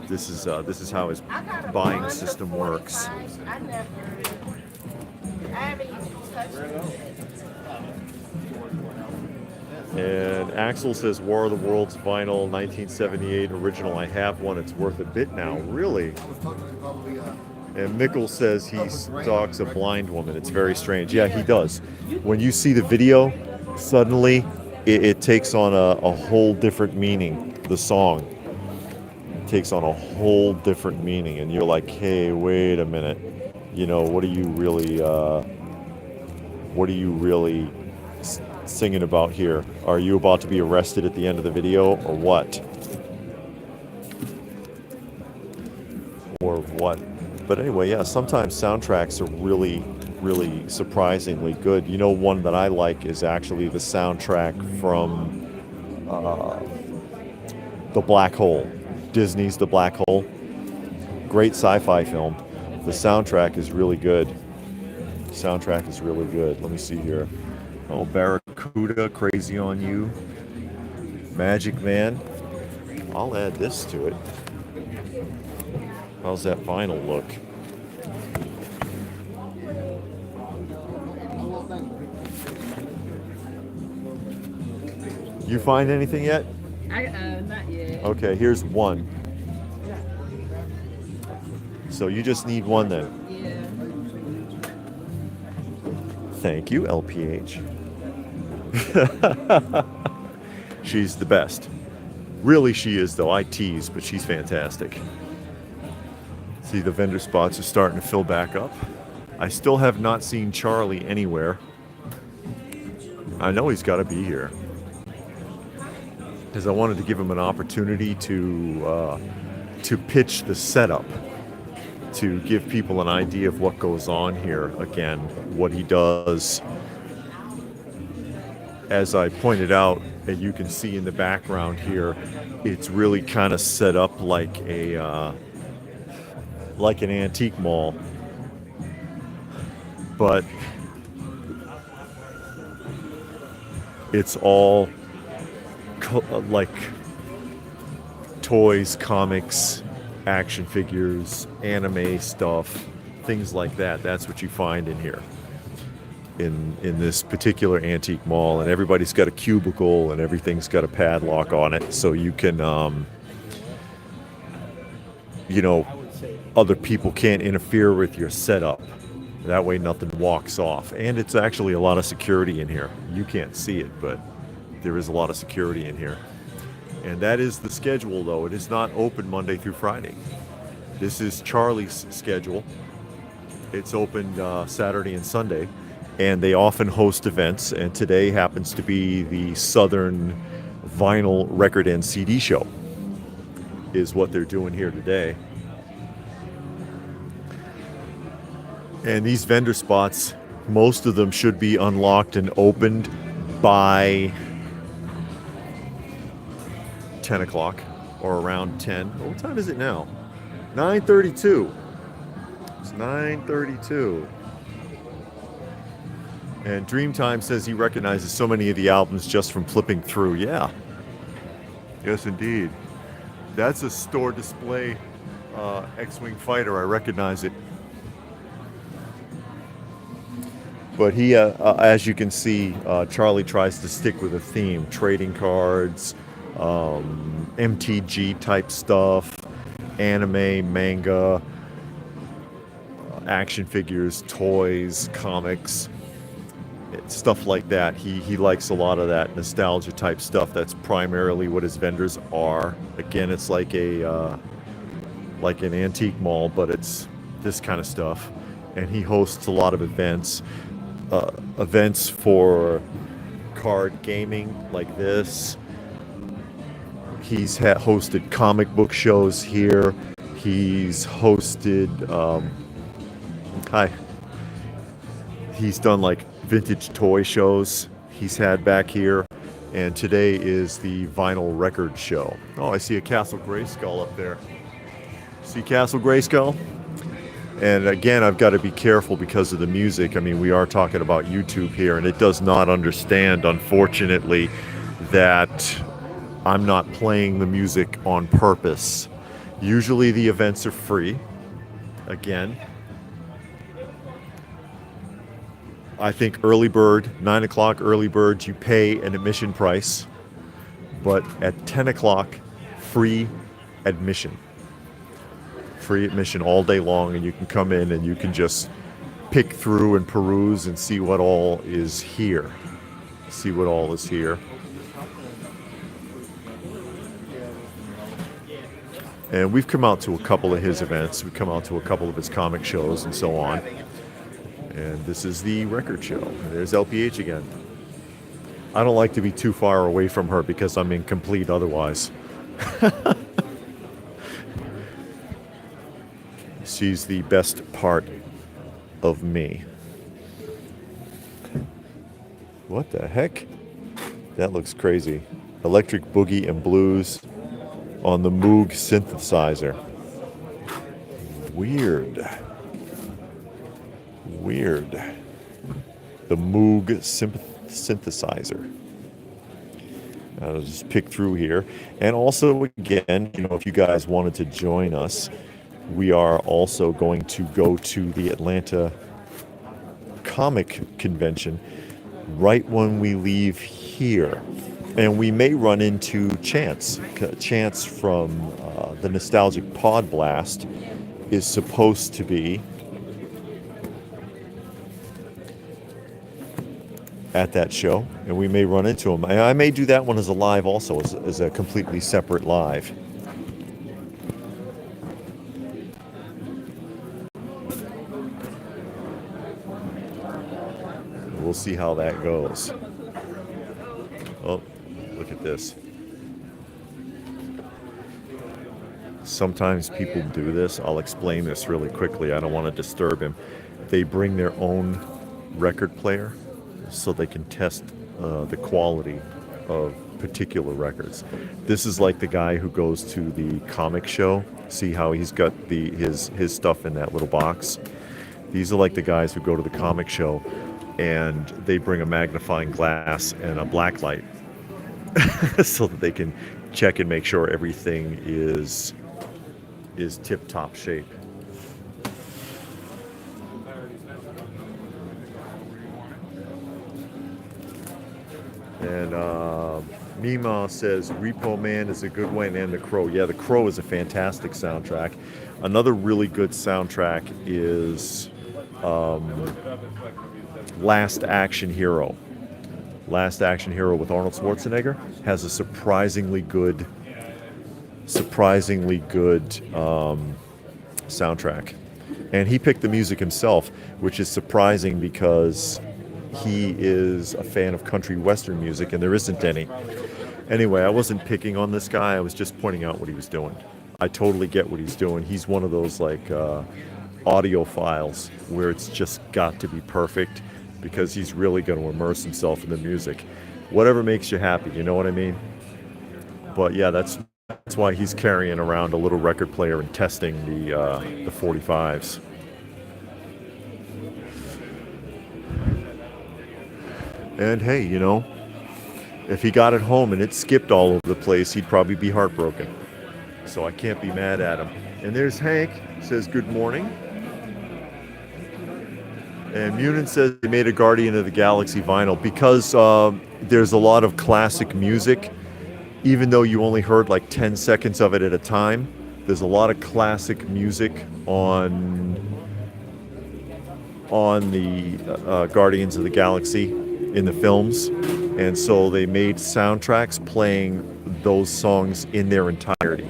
This is how his buying system works. I haven't even touched it. And Axel says War of the Worlds vinyl 1978 original. I have one. It's worth a bit now. Really? And Mickle says he stalks a blind woman. It's very strange. Yeah, he does. When you see the video, suddenly it takes on a whole different meaning. The song takes on a whole different meaning, and you're like, hey, wait a minute. You know, what are you really singing about here? Are you about to be arrested at the end of the video, or what? Or what? But anyway, yeah, sometimes soundtracks are really surprisingly good. You know, one that I like is actually the soundtrack from The Black Hole. Disney's The Black Hole. Great sci-fi film. The soundtrack is really good. Let me see here. Oh, Barracuda, Crazy on You. Magic Man. I'll add this to it. How's that vinyl look? You find anything yet? Not yet. Okay, here's one. So you just need one then. Yeah. Thank you, LPH. She's the best. Really, she is, though. I tease, but she's fantastic. See, the vendor spots are starting to fill back up. I still have not seen Charlie anywhere. I know he's got to be here, because I wanted to give him an opportunity to pitch the setup, to give people an idea of what goes on here. Again, what he does. As I pointed out, and you can see in the background here, it's really kind of set up like an antique mall, but it's all like toys, comics, action figures, anime stuff, things like that. That's what you find in here, in this particular antique mall. And everybody's got a cubicle and everything's got a padlock on it, so you can you know, other people can't interfere with your setup. That way nothing walks off. And it's actually a lot of security in here. You can't see it, but there is a lot of security in here. And that is the schedule, though. It is not open Monday through Friday. This is Charlie's schedule. It's open Saturday and Sunday, and they often host events, and today happens to be the Southern Vinyl Record and CD Show is what they're doing here today. And these vendor spots, most of them should be unlocked and opened by 10 o'clock or around 10. What time is it now? 9:32. It's 9:32. And Dreamtime says he recognizes so many of the albums just from flipping through. Yeah. Yes, indeed. That's a store display X-Wing fighter. I recognize it. But he, as you can see, Charlie tries to stick with a theme. Trading cards, MTG type stuff, anime, manga, action figures, toys, comics, stuff like that. He likes a lot of that nostalgia type stuff. That's primarily what his vendors are. Again, it's like a like an antique mall, but it's this kind of stuff. And he hosts a lot of events. Events for card gaming like this. He's hosted comic book shows here. He's hosted he's done like vintage toy shows he's had back here, and today is the vinyl record show. Oh, I see a Castle Grayskull up there. See Castle Grayskull? And again, I've got to be careful because of the music. I mean, we are talking about YouTube here, and it does not understand, unfortunately, that I'm not playing the music on purpose. Usually the events are free. Again, I think early bird, 9 o'clock early bird, you pay an admission price, but at 10 o'clock, free admission. Free admission all day long, and you can come in and you can just pick through and peruse and see what all is here. See what all is here. And we've come out to a couple of his events. We've come out to a couple of his comic shows and so on. And this is the record show. There's LPH again. I don't like to be too far away from her because I'm incomplete otherwise. She's the best part of me. What the heck? That looks crazy. Electric Boogie and Blues on the Moog synthesizer. Weird. Weird. The Moog synthesizer. I'll just pick through here. And also, again, you know, if you guys wanted to join us, we are also going to go to the Atlanta Comic Convention right when we leave here. And we may run into Chance. Chance from the Nostalgic Pod Blast is supposed to be at that show, and we may run into him. I may do that one as a live also, as a completely separate live. We'll see how that goes. Oh, look at this. Sometimes people do this. I'll explain this really quickly. I don't want to disturb him. They bring their own record player so they can test the quality of particular records. This is like the guy who goes to the comic show. See how he's got his stuff in that little box? These are like the guys who go to the comic show and they bring a magnifying glass and a black light so that they can check and make sure everything is tip-top shape. And Mima says Repo Man is a good one, and The Crow. Yeah, The Crow is a fantastic soundtrack. Another really good soundtrack is Last Action Hero. Last Action Hero with Arnold Schwarzenegger has a surprisingly good soundtrack. And he picked the music himself, which is surprising because he is a fan of country western music and there isn't any. Anyway, I wasn't picking on this guy, I was just pointing out what he was doing. I totally get what he's doing. He's one of those like audiophiles where it's just got to be perfect because he's really going to immerse himself in the music. Whatever makes you happy, you know what I mean? But yeah, that's why he's carrying around a little record player and testing the 45s. And hey, you know, if he got it home and it skipped all over the place, he'd probably be heartbroken. So I can't be mad at him. And there's Hank, says good morning. And Munin says they made a Guardian of the Galaxy vinyl because there's a lot of classic music. Even though you only heard like 10 seconds of it at a time, there's a lot of classic music on the Guardians of the Galaxy in the films. And so they made soundtracks playing those songs in their entirety.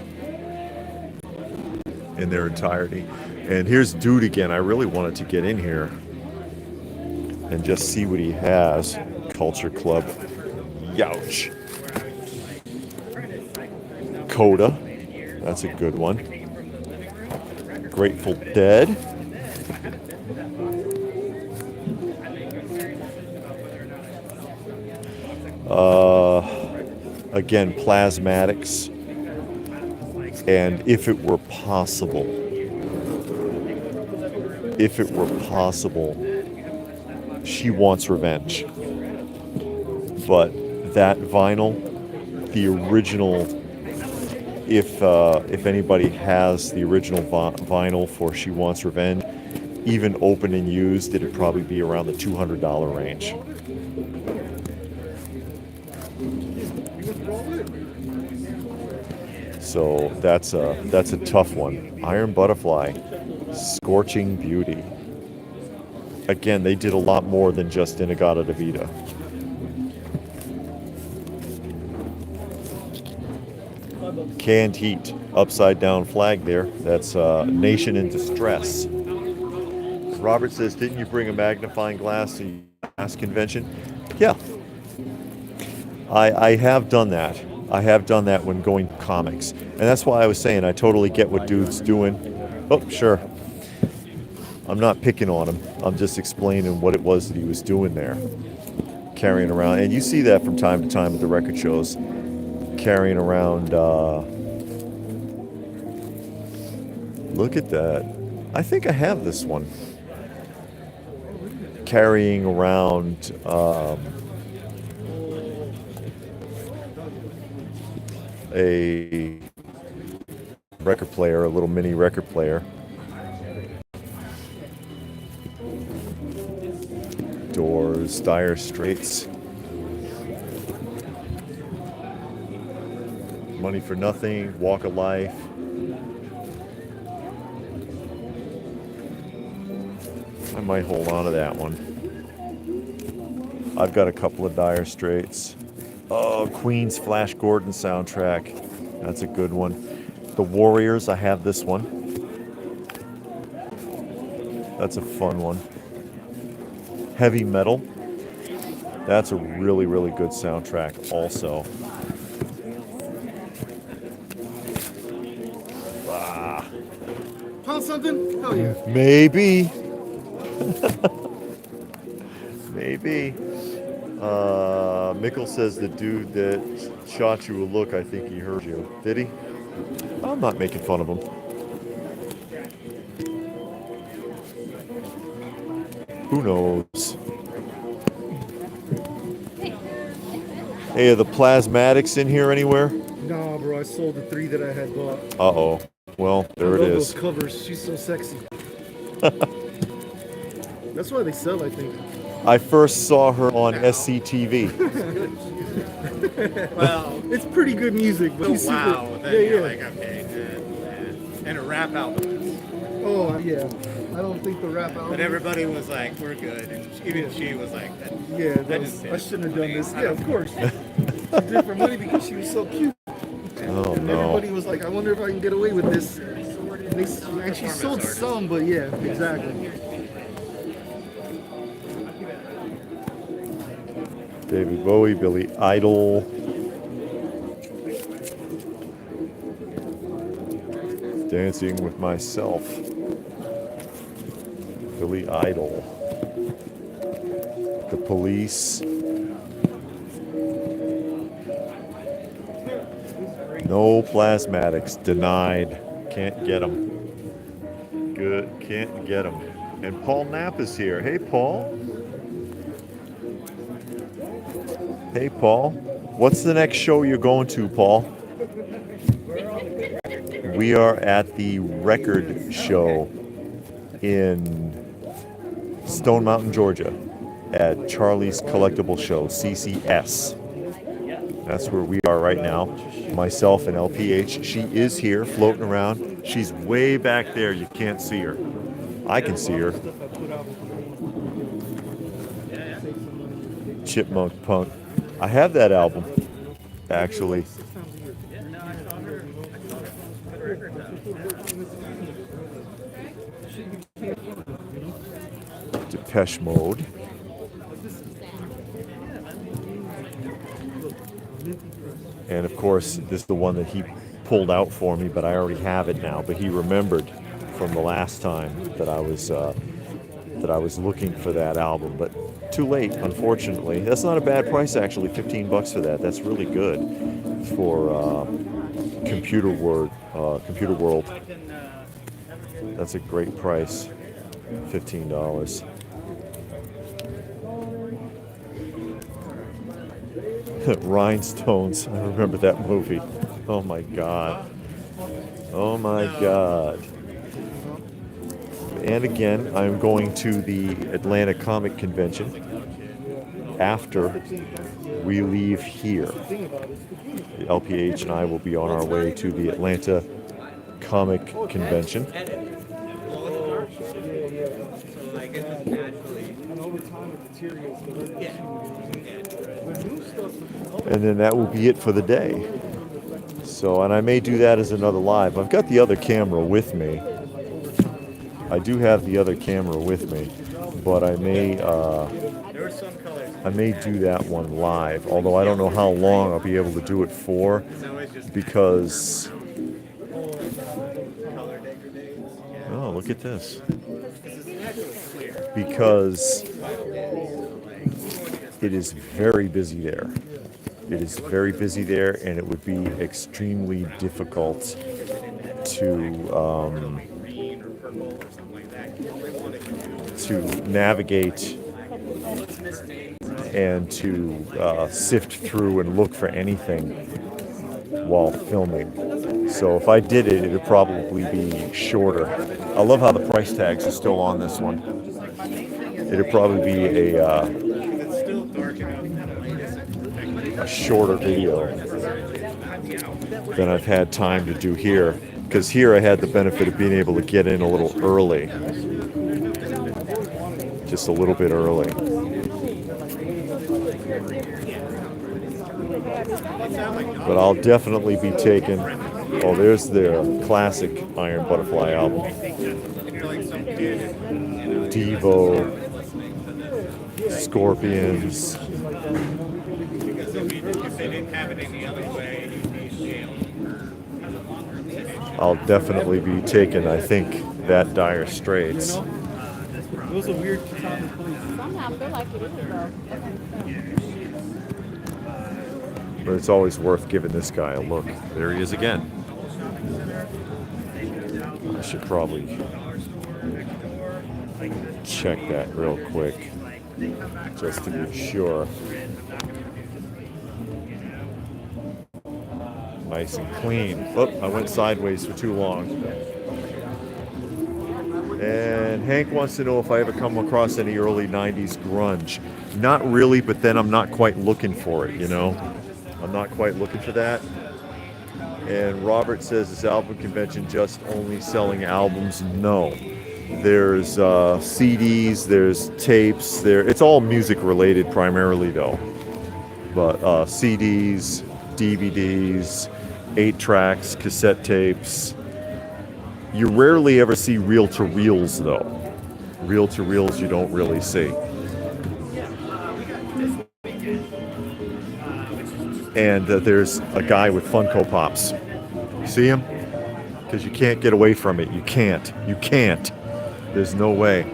And here's Dude again. I really wanted to get in here and just see what he has. Culture Club. Youch. Coda. That's a good one. Grateful Dead. Again, Plasmatics. And If It Were Possible, She Wants Revenge. But that vinyl, the original, if anybody has the original vinyl for She Wants Revenge, even open and used, it'd probably be around the $200 range. So that's a tough one. Iron Butterfly, Scorching Beauty. Again, they did a lot more than just Inagata Davida. Canned Heat, upside down flag there. That's Nation in Distress. Robert says, didn't you bring a magnifying glass to the glass convention? Yeah. I have done that. I have done that when going to comics. And that's why I was saying I totally get what Dude's doing. Oh, sure. I'm not picking on him. I'm just explaining what it was that he was doing there. Carrying around. And you see that from time to time at the record shows. Carrying around... look at that. I think I have this one. Carrying around... a record player, a little mini record player. Doors, Dire Straits. Money for Nothing, Walk of Life. I might hold on to that one. I've got a couple of Dire Straits. Oh, Queen's Flash Gordon soundtrack. That's a good one. The Warriors, I have this one. That's a fun one. Heavy Metal. That's a really, really good soundtrack also. Found something? Hell yeah. Maybe. Maybe. Mickle says the dude that shot you a look, I think he heard you. Did he? I'm not making fun of him. Who knows? Hey, are the plasmatics in here anywhere? Nah, bro, I sold the 3 that I had bought. Uh-oh. Well, there it I love is. those covers. She's so sexy. That's why they sell, I think. I first saw her on SCTV. Well, It's pretty good music, but he's super. wow. Then Yeah, you're yeah. like, okay, yeah. And a rap album. Oh, yeah. I don't think the rap album. But everybody was like, we're good. And even she was like, Yeah, I shouldn't have done this. Yeah, of course. She did for money because she was so cute. Oh And no. everybody was like, I wonder if I can get away with this. And she sold some, but yeah, exactly. David Bowie, Billy Idol. Dancing with Myself. Billy Idol. The Police. No plasmatics. Denied. Can't get them. Good. Can't get them. And Paul Knapp is here. Hey, Paul. Hey, Paul. What's the next show you're going to, Paul? We are at the record show in Stone Mountain, Georgia, at Charlie's Collectible Show, CCS. That's where we are right now. Myself and LPH. She is here, floating around. She's way back there. You can't see her. I can see her. Chipmunk Punk. I have that album, actually. Depeche Mode. And of course, this is the one that he pulled out for me, but I already have it now. But he remembered from the last time that I was looking for that album, but too late, unfortunately. That's not a bad price, actually. $15 for that. That's really good for Computer World. That's a great price. $15. Rhinestones. I remember that movie. Oh my God. Oh my God. And again, I'm going to the Atlanta Comic Convention after we leave here. The LPH and I will be on our way to the Atlanta Comic Convention. And then that will be it for the day. So, and I may do that as another live. I've got the other camera with me. I do have the other camera with me, but I may do that one live. Although I don't know how long I'll be able to do it for, because oh, look at this. Because it is very busy there. It is very busy there, and it would be extremely difficult to navigate and to sift through and look for anything while filming. So if I did it, it would probably be shorter. I love how the price tags are still on this one. It'd probably be a shorter video than I've had time to do here, because here I had the benefit of being able to get in a little early, just a little bit early. But I'll definitely be taking, oh, there's the classic Iron Butterfly album. Devo, Scorpions. I'll definitely be taking, I think, that Dire Straits. It was a weird time and place. Somehow I feel like it is though. But it's always worth giving this guy a look. There he is again. I should probably check that real quick, just to be sure. Nice and clean. Oh, I went sideways for too long. And Hank wants to know if I ever come across any early 90s grunge. Not really, but then I'm not quite looking for it, you know? I'm not quite looking for that. And Robert says, is album convention just only selling albums? No. There's CDs, there's tapes, it's all music related primarily though. But CDs, DVDs, 8 tracks, cassette tapes. You rarely ever see reel-to-reels though. Reel-to-reels you don't really see. And there's a guy with Funko Pops. See him? Because you can't get away from it. You can't. You can't. There's no way.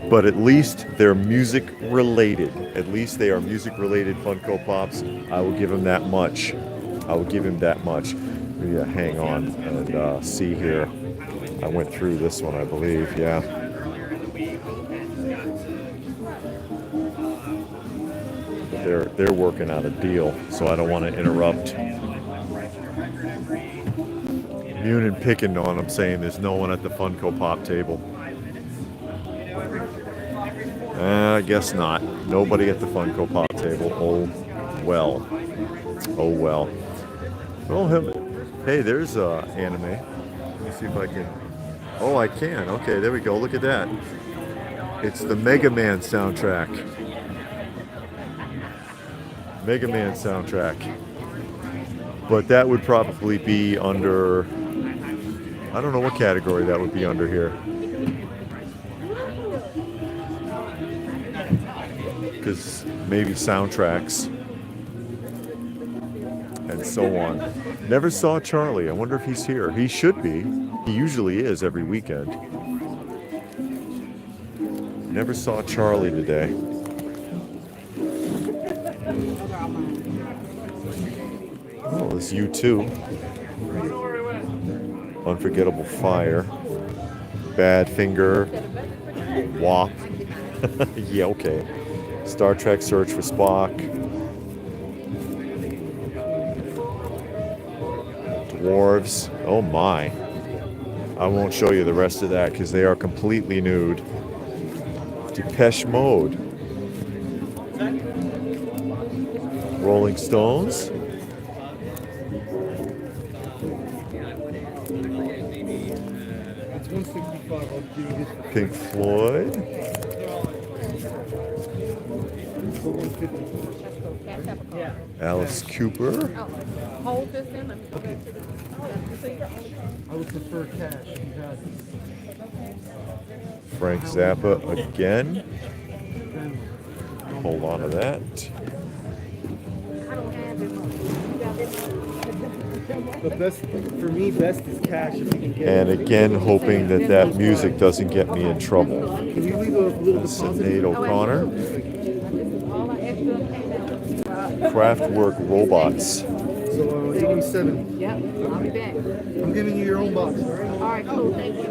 But at least they're music related. At least they are music related Funko Pops. I will give him that much. I will give him that much. Yeah, hang on and see here. I went through this one, I believe. Yeah. They're working out a deal, so I don't want to interrupt. Munin picking on them, saying there's no one at the Funko Pop table. I guess not. Nobody at the Funko Pop table. Oh well. Oh well. Well, hey, there's anime. Let me see if I can. Oh, I can. Okay, there we go. Look at that. It's the Mega Man soundtrack. Mega Man soundtrack. But that would probably be under, I don't know what category that would be under here. Because maybe soundtracks and so on. Never saw Charlie. I wonder if he's here. He should be. He usually is every weekend. Never saw Charlie today. Oh, this U2. Unforgettable Fire. Badfinger. WAP. Yeah, okay. Star Trek Search for Spock. Dwarves. Oh my. I won't show you the rest of that because they are completely nude. Depeche Mode. Rolling Stones. Pink Floyd. Alice Cooper. I would prefer cash. Frank Zappa again. Hold on to that. The best for me, best is cash if you can get And again, hoping that that music doesn't get me in trouble. Can you leave a little Sinead O'Connor. Craftwork Robots. So 87. Yep, I'll be back. I'm giving you your own box. All right, cool, thank you.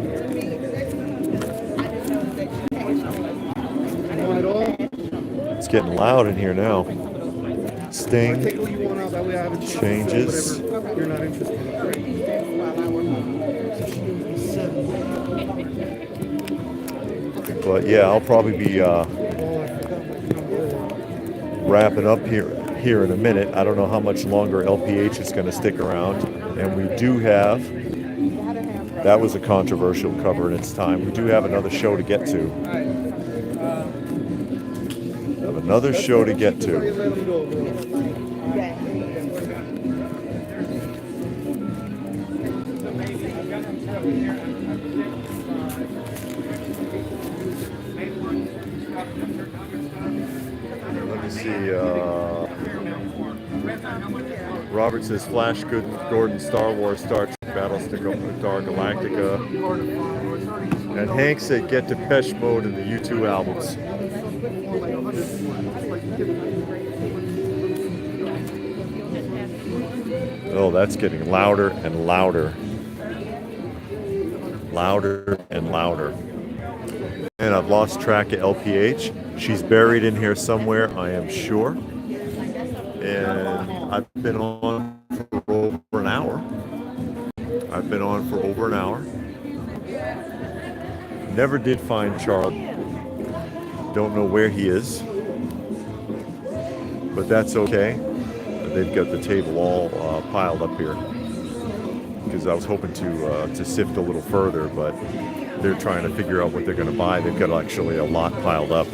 You want it all? It's getting loud in here now. Sting. Take what you want out. That way I have a chance to Changes. sell whatever you're not interested in. Right? But yeah, I'll probably be wrapping up here in a minute. I don't know how much longer LPH is going to stick around. And we do have, that was a controversial cover in its time. We do have another show to get to. Another show to get to. Let me see. Robert says Flash Gordon, Star Wars, Star Trek, Battlestar Galactica. And Hank said get Depeche Mode in the U2 albums. Oh, that's getting louder and louder. Louder and louder. And I've lost track of LPH. She's buried in here somewhere, I am sure. And I've been on for over an hour. I've been on for over an hour. Never did find Charlie. Don't know where he is. but that's okay. They've got the table all piled up here because I was hoping to sift a little further, but they're trying to figure out what they're going to buy. They've got actually a lot piled up.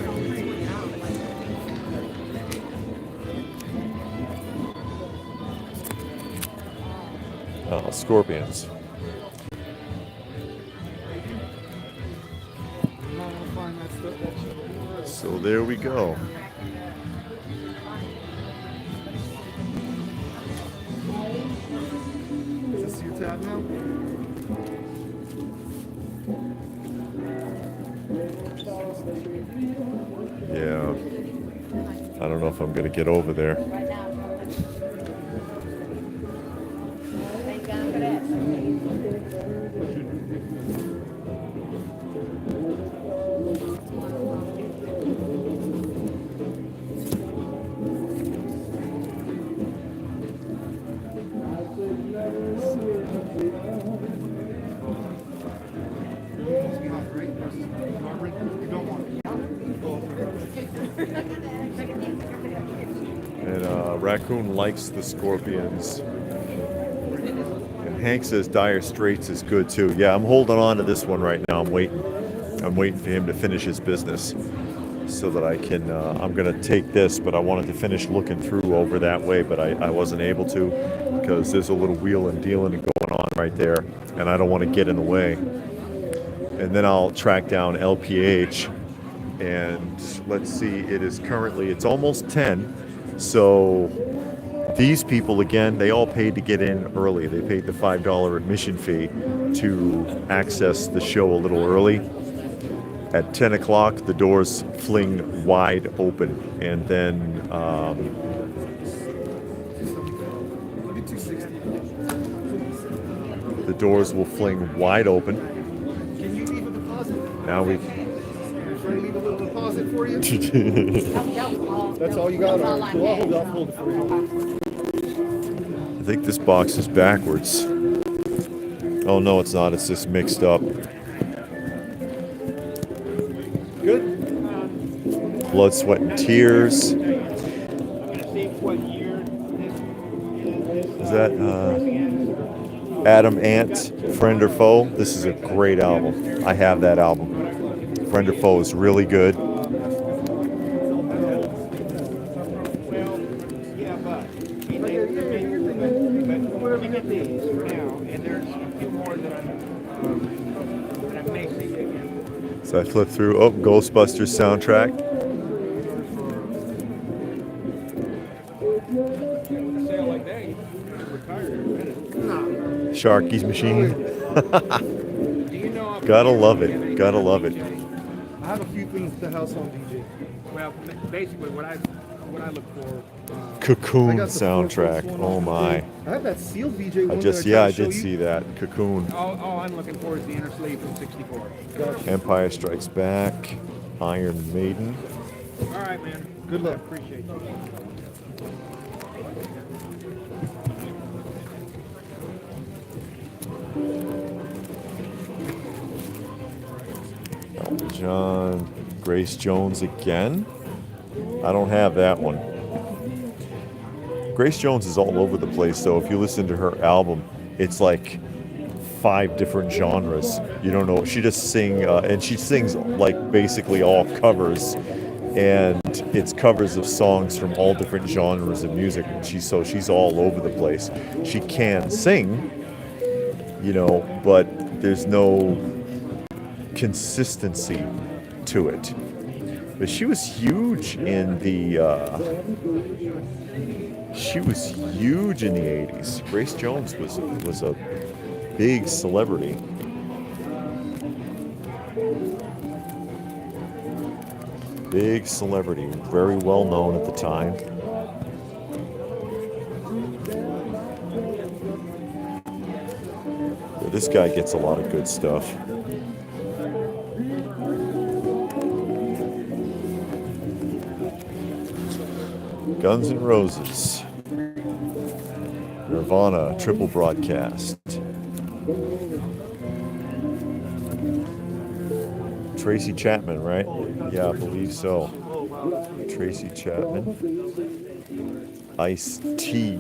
Scorpions. So there we go. Is this your tab now? Yeah. I don't know if I'm going to get over there. Thank God for that. And Raccoon likes the Scorpions. And Hank says Dire Straits is good too. Yeah, I'm holding on to this one right now. I'm waiting for him to finish his business so that I can, I'm going to take this, but I wanted to finish looking through over that way, but I wasn't able to because there's a little wheeling and dealing going on right there, and I don't want to get in the way. And then I'll track down LPH, and let's see, it's almost 10, so these people, again, they all paid to get in early. They paid the $5 admission fee to access the show a little early. At 10 o'clock, the doors fling wide open, and then the doors will fling wide open. Can you leave a deposit? Now we. Should I leave a little deposit for you? That's all you got? All right, cool. I'll hold it for you. I think this box is backwards. Oh no, it's not. It's just mixed up. Good. Blood, Sweat, and Tears. Is that Adam Ant, Friend or Foe? This is a great album. I have that album. Friend or Foe is really good. So I flip through. Oh, Ghostbusters soundtrack. Sharky's Machine. Gotta love it. Gotta love it. I have a few things at the house on DJ. Well, basically what I look for. Cocoon I got the soundtrack. 4+1 Oh on my. DJ. I have that sealed VJ one. I did see that. Cocoon. All I'm looking for is the inner sleeve from 64. Empire Strikes Back. Iron Maiden. All right, man. Good luck. Appreciate you. Elton John. Grace Jones again. I don't have that one. Grace Jones is all over the place, though. If you listen to her album, it's like 5 different genres. You don't know. She just and she sings like basically all covers, and it's covers of songs from all different genres of music. She's all over the place. She can sing, but there's no consistency to it. But she was huge in the 80s. Grace Jones was a big celebrity. Big celebrity, very well known at the time. But this guy gets a lot of good stuff. Guns N' Roses, Nirvana, triple broadcast. Tracy Chapman, right? Yeah, I believe so. Tracy Chapman. Iced Tea.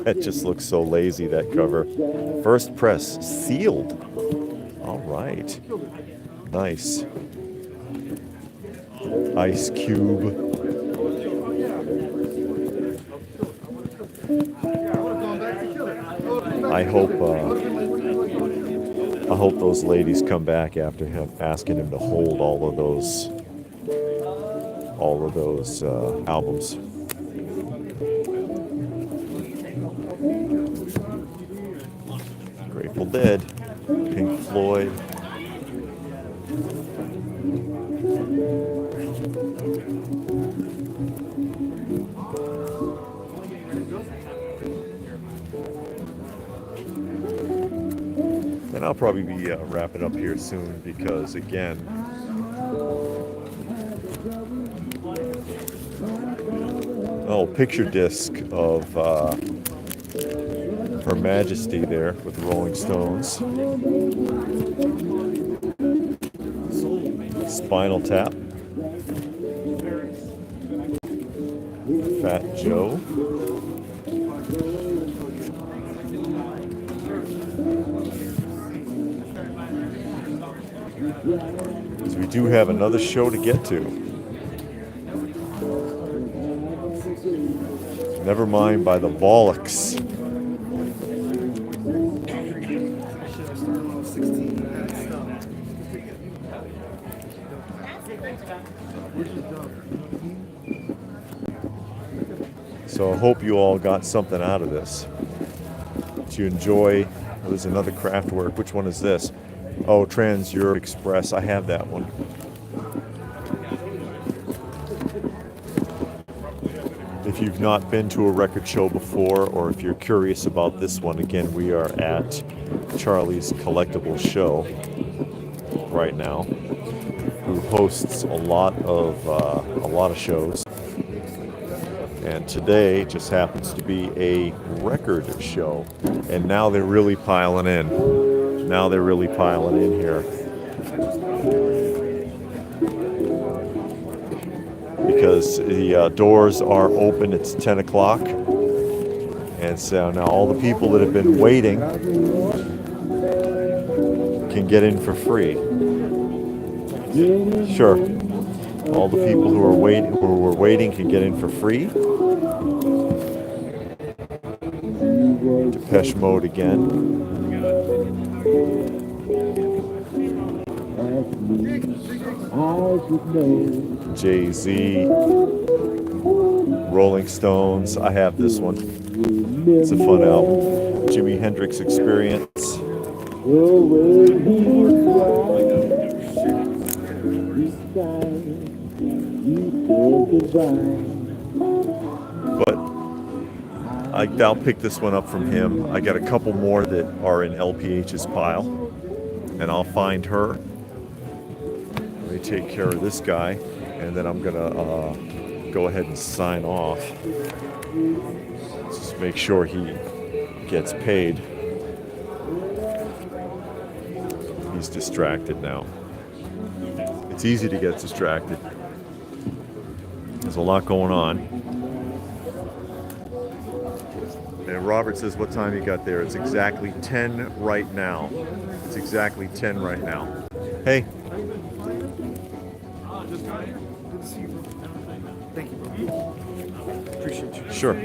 That just looks so lazy, that cover. First press, sealed. All right. Nice. Ice Cube. I hope those ladies come back after him asking him to hold all of those albums. Grateful Dead, Pink Floyd. And I'll probably be wrapping up here soon because, again, picture disc of Her Majesty there with the Rolling Stones. Spinal Tap. Fat Joe. So we do have another show to get to. Never mind by the Bollocks. So I hope you all got something out of this. Did you enjoy? Oh, there's another craft work. Which one is this? Oh, Trans Europe Express. I have that one. If you've not been to a record show before, or if you're curious about this one, again, we are at Charlie's Collectibles Show right now, who hosts a lot of shows. And today just happens to be a record show, and now they're really piling in. Now they're really piling in here. Because the doors are open, it's 10 o'clock. And so now all the people that have been waiting can get in for free. Sure. All the people who were waiting can get in for free. Depeche Mode again. Jay-Z, Rolling Stones. I have this one. It's a fun album. Jimi Hendrix Experience. But I'll pick this one up from him. I got a couple more that are in LPH's pile, and I'll find her. Let me take care of this guy, and then I'm gonna go ahead and sign off. Just make sure he gets paid. He's distracted now. It's easy to get distracted. There's a lot going on. And Robert says, what time you got there? It's exactly 10 right now. It's exactly 10 right now. Hey. Thank you, bro. Appreciate you. Sure.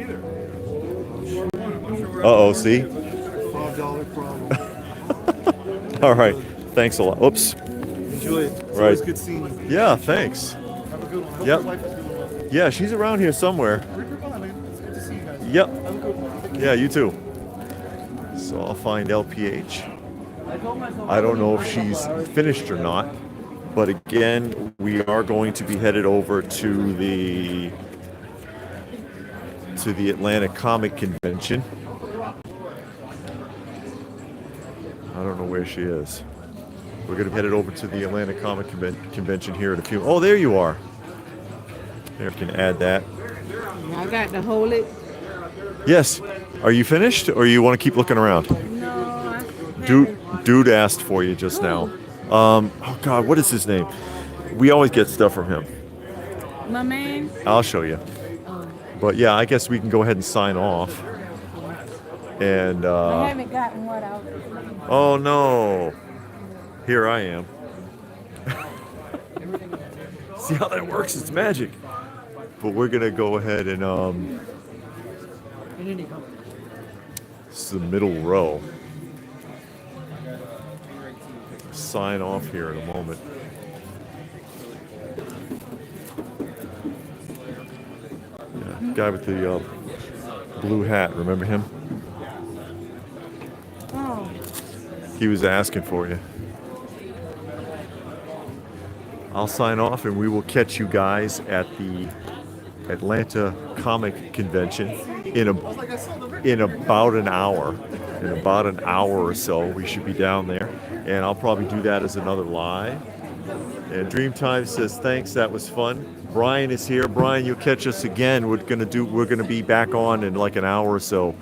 Uh-oh, see? $5 problem. All right. Thanks a lot. Oops. Enjoy it. It's Right. always good seeing you. Yeah, thanks. Have a good one. Hope Yep. your wife is doing well. Yeah, she's around here somewhere. Bye, man. It's good to see you guys. Yep. Have a good one. Yeah, you too. So I'll find LPH. I don't know if she's finished or not, but again, we are going to be headed over to the Atlanta Comic Convention. I don't know where she is. We're going to be headed over to the Atlanta Comic Convention here in a few. Oh, there you are. There, we can add that. I got to hold it. Yes. Are you finished, or you want to keep looking around? No, Dude asked for you just now. Oh God, what is his name? We always get stuff from him. my man. I'll show you. But yeah, I guess we can go ahead and sign off. And I haven't gotten what I was. oh no, here I am. See how that works? It's magic. But we're gonna go ahead and this is the middle row. Sign off here in a moment. Yeah, guy with the blue hat, remember him? Oh, He was asking for you. I'll sign off and we will catch you guys at the Atlanta Comic Convention in about an hour. In about an hour or so, we should be down there. And I'll probably do that as another live. And Dreamtime says, thanks, that was fun. Brian is here. Brian, you'll catch us again. We're gonna be back on in like an hour or so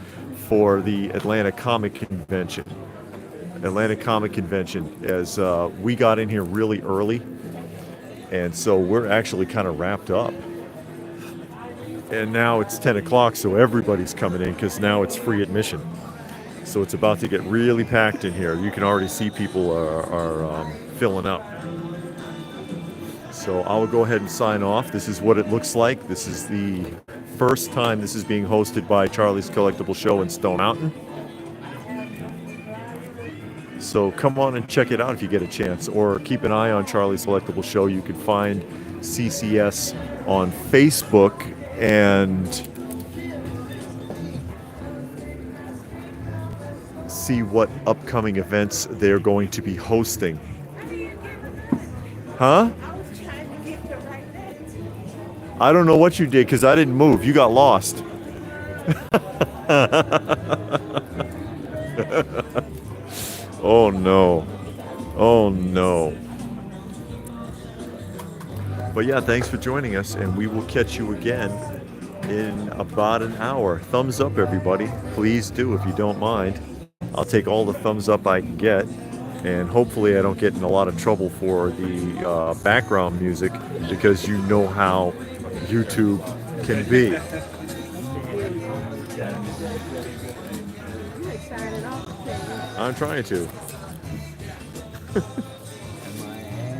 for the Atlanta Comic Convention. Atlanta Comic Convention, as we got in here really early. And so we're actually kind of wrapped up. And now it's 10 o'clock, so everybody's coming in because now it's free admission. So it's about to get really packed in here. You can already see people are filling up. So I'll go ahead and sign off. This is what it looks like. This is the first time this is being hosted by Charlie's Collectible Show in Stone Mountain. So come on and check it out if you get a chance, or keep an eye on Charlie's Collectible Show. You can find CCS on Facebook and see what upcoming events they're going to be hosting. Huh? I don't know what you did because I didn't move. You got lost. Oh no. Oh no. But yeah, thanks for joining us, and we will catch you again in about an hour. Thumbs up, everybody. Please do, if you don't mind. I'll take all the thumbs up I can get, and hopefully I don't get in a lot of trouble for the background music, because you know how YouTube can be. I'm trying to.